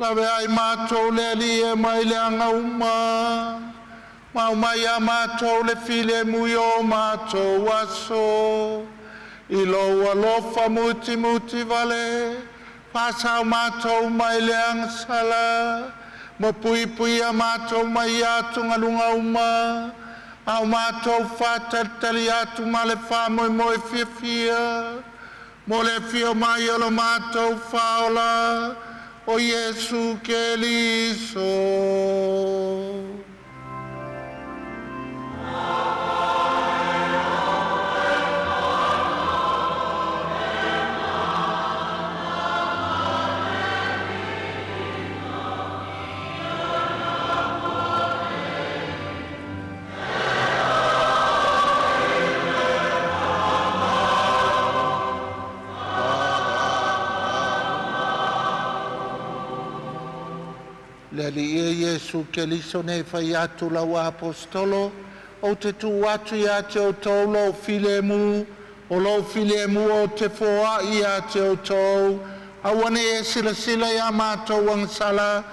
B: Lawe ai mātou le ali e mai le anga uma. Mau mai a mātou le file mui o mātou aso. I loa lofa muti muti vale. Pasau mātou mai le anga sala. Mo pui pui a mātou mai atu ngalunga uma. Au mātou whātatali atu ma le whāmoe moe fia fia. Mo le fio mai o lo mātou whaola. O Jesu que liso. Le ali e Jesu ke liso ne fai atu lau apostolo, o te tu atu i ate o tau lo file mu, o lo file mu o te foa i ate o tau, awane e sila sila i a mātou ang sala,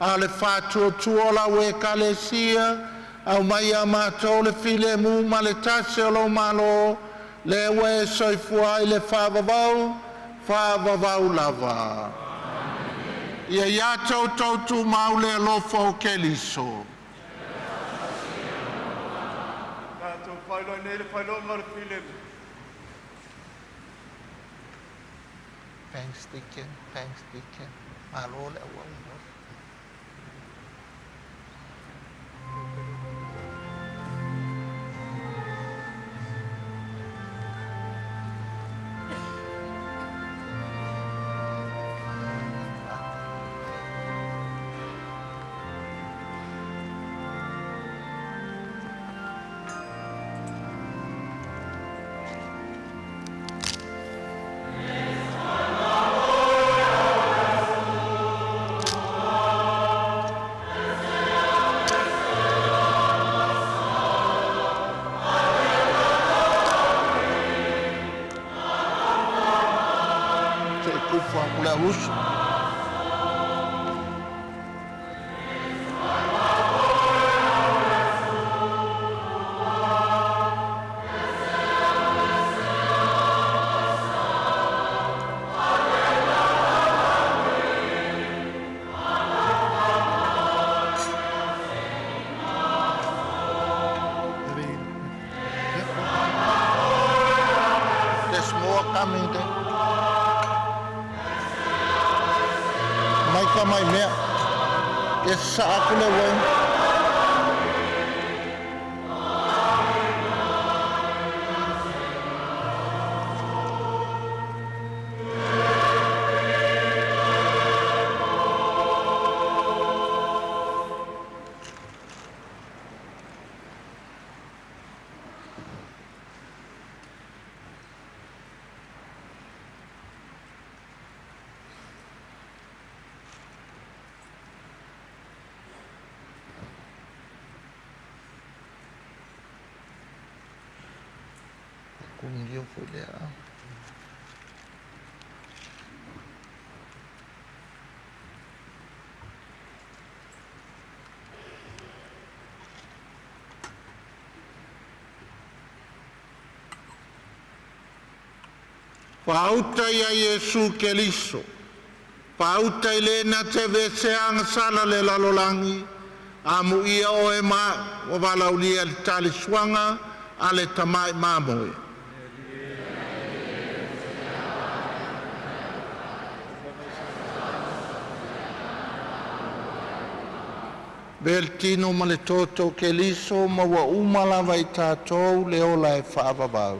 B: a le fatu o tuola we kalesia, au mai a mātou le file mu ma le tase o lo malo, le we soifua i le whavavau lava. Ia ia tau tau tu mau le alofa o ke liso.
E: Tātou whailoi nei le whailoi ma le whilem.
B: Thanks, Deacon. Malo le awal. la mai mea. E sa aku le wai. Cùng nhiều phụ lẽ. Pauta ya Yesu Keliso. Pauta ilena te veseanga sala le lalolangi. Amu ia o ema o valaulia le tali swanga ale tamai mamoe. Beltino ma le toto Keliso ma wa umala vai tātou le ola e whaavavau.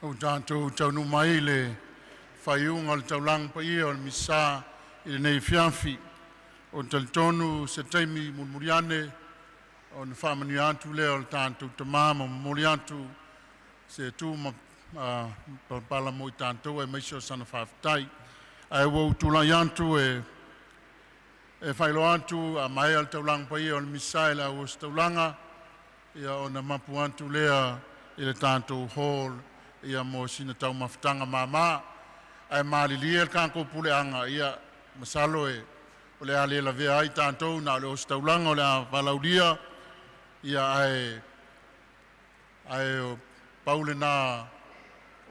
F: O tātou taunu mai le whaiunga le Taulaga Paia o le Misasa i le nei fiafi. O talitonu se taimi muriane o na whamani atu leo le tātou tamama mori atu se tu ma pala mo i tātou e maisio sana whawhitai. Ai wau tūlai atu e whailo atu a mai al Taulaga Paia o le Misasa le au o Taulaga ia o na mapu atu lea i le tātou hall ia mo sina tau mawhitanga māmā. Ai mālilia le kākou puleanga ia masalo e o le ale la vea ai tātou na le o Taulaga o le a walaudia ia ai o paule nā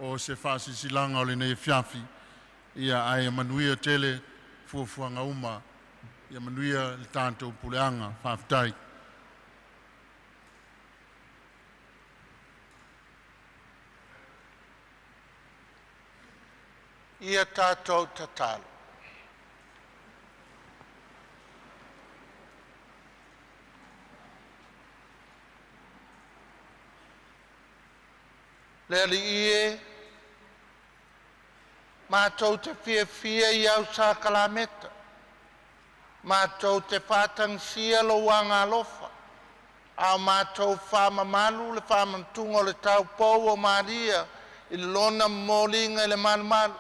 F: o se whasisilanga o le nei fiafi ia ai manuia tele fuafuanga uma ia manuia le tātou puleanga whawhitai.
B: Ia tātou tatalo. Le ali ie, mātou te fia i au sa kalameta. Mātou te whātangsia lo wanga alofa. Au mātou whamamalu le whamantungo le tau pou o Maria i lona molinga le malu.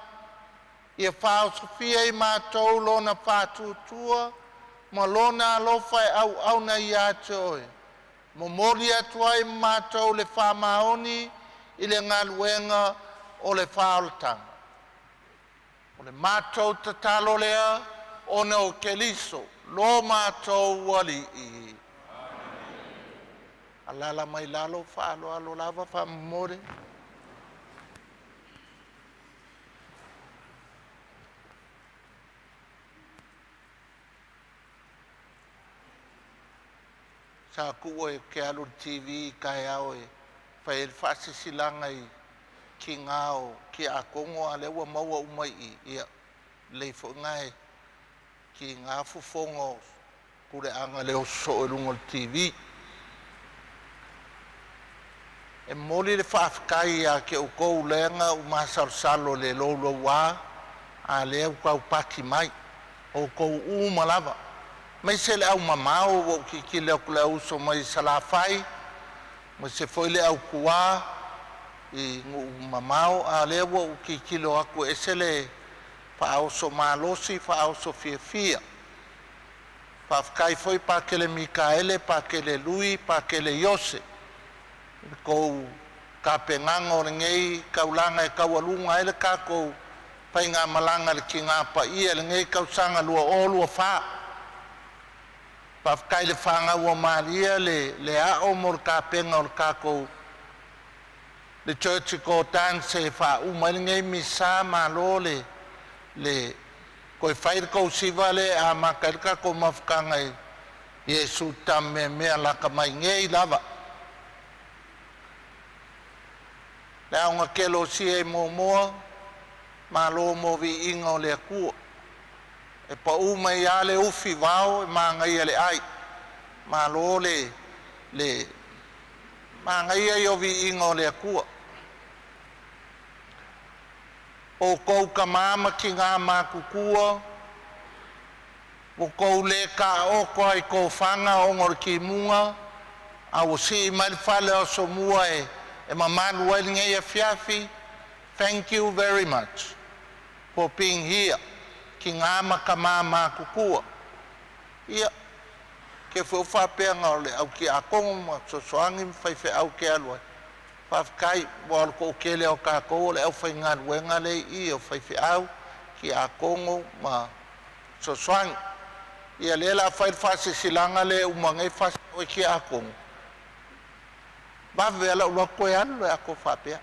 B: Ia whao sofia i mātou lona whātutua, ma lona alofa e au na i ate oe. Mo mori atua i mātou le whamaoni i le ngaluenga o le whaolatanga. O le mātou tatalo lea o ne o keliso, lo mātou wali i. Alala mai lalo whaalo alo lava whamamore. Sa kuo e ke alu TV kai au e whai el whasisilanga i ki ngāo ki a kongo a lewa maua umai i ia leifo ngai ki ngā fufongo kure anga leo so e lungo TV. E moli le whaafikai a ke ukou lenga u masalo le lolo wā a leo kau paki mai o kou umalava. Mai se le au mamau o ki leo kule uso mai salafai, mai se foi le au kua i ngu mamau a leo o ki leo aku ese le whaoso malosi, whaoso fia. Whaafikai foi pa ke le Mikaele, pa ke le Lui, pa ke le Yose. Kou ka pengango ngei kaulanga e kaualunga ele ka kou pai ngā malanga le ki ngā paia le ngei kausanga lua o lua wha. Pafkai le whanga ua Maria le ao mo le ka penga o le ka kou le church ko tanse wha umai ngei misa malo le koe whair kou siva le a makairika kou mawhakanga i Yesu tame mea laka mai ngei lava. Le aunga kelo sia e moa, malo mo vi inga o le akua. E pa uma i ale ufi vau e maangai ale ai. Malo maangai ai o vi inga o le akua. O kou ka mama ki ngā mākukua, o kou le ka oko ai kou whanga o ngor ki munga, a o si mai whale o so mua e mamanu wailing e fiafi. Thank you very much for being here. Ki ngā makama mākukua. Ia, ke whawhapea ngā le au ki a kongo ma sosoangi mwhaiwhe au ke alua. Whawkai, wālo ko ke leo kākou le au whai ngā ruenga le i o whaiwhe au ki a kongo ma sosoangi. Ia lela whai whasi silanga le umangai whasi o ki a kongo. Bawe ala ua koe anu le ako whapea.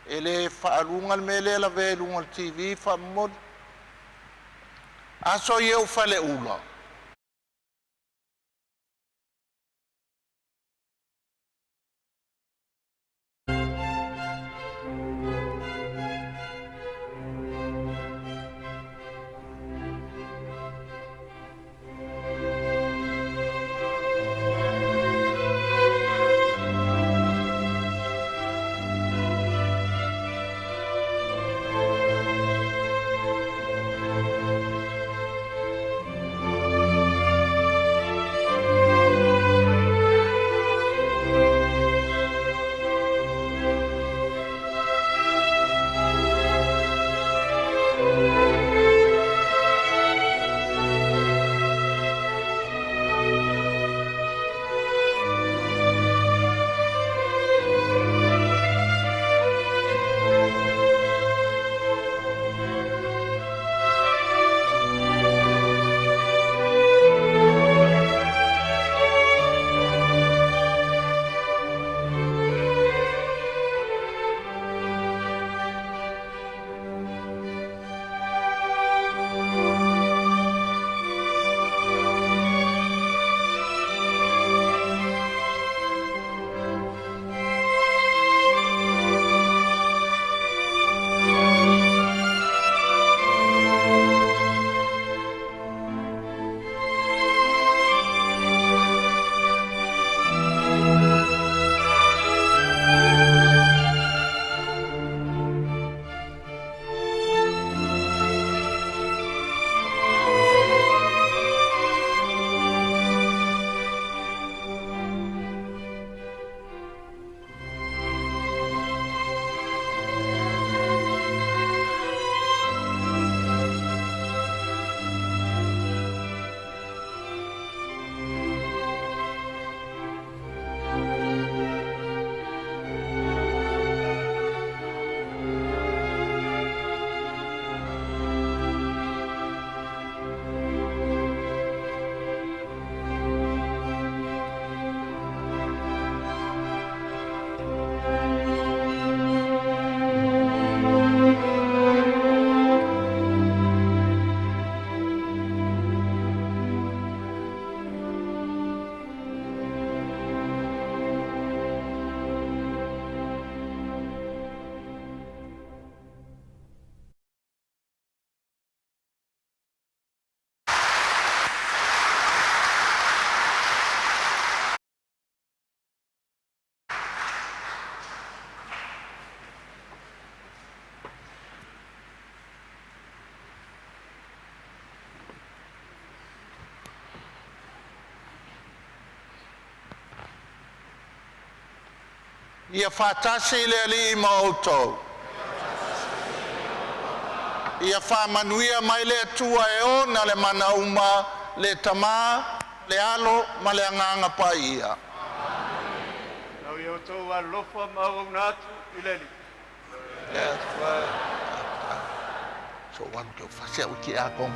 B: Ele whaalungal me lela ve lungal TV whamod. Aso ieu whale ula. Ia whātasi le ali ma outou. Ia whamanuia mai le atua e o na le mana uma le tamā, le alo ma le anganga paia.
E: Nau i outou alofa maua unatu i leli.
B: Yes, well. So one go whasea uki a kong.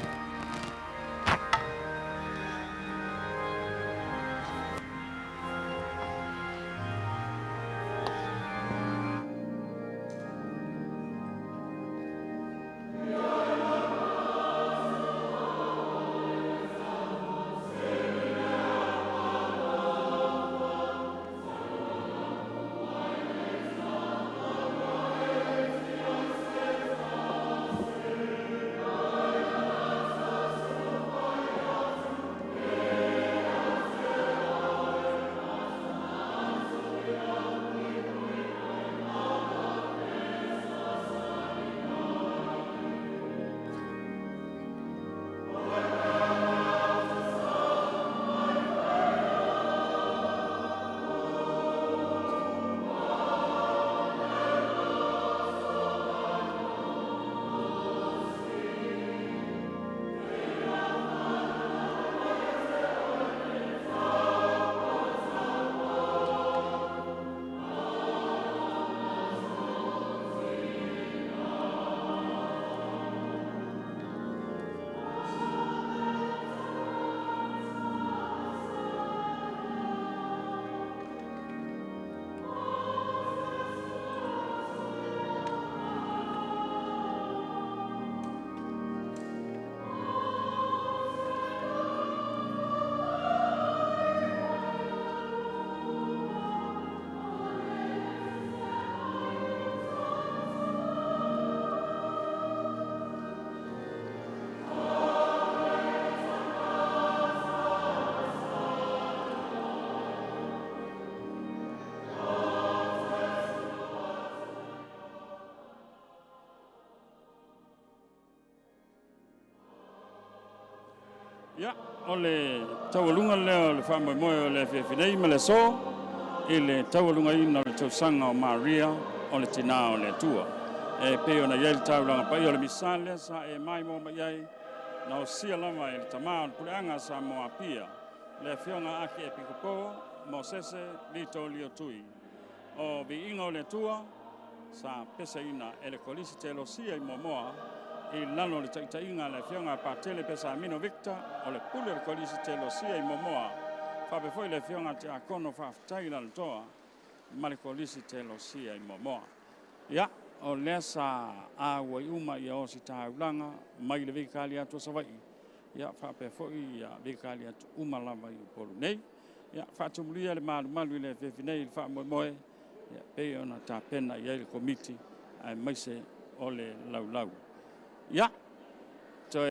A: Ya, ole Taualuga leo le whamoemoe o le whiawhinei ma le so, i le Taualugaina o le Tausaga o Maria o le tina o le tua. E pe ona iai le Taulaga Paia o le Misasa sa e mai mo mai iai na o sia lava i le tamā o le puleanga sa moa pia le Afioga Akiepikopo Mosese Vitolio Tui. O viinga o le tua sa pesa ina e le kolisi te losia i momoa i lalo le taitainga le Afioga patele pesa amino Victor o le pule le kolisi te losia i momoa whape foi le Afioga te akono whaftaila le toa ma le kolisi te losia i momoa. Ia, o lesa a wai uma i o si Taulaga mai le vikali atu savai. Ia, whape foi ia vikali atu uma lava i upolu nei. Ia, whaatumulia le malu i le whiawhinei i whaamoemoe. Ia, pe ona tā pena i le komiti ai maise o le laulau. Ja,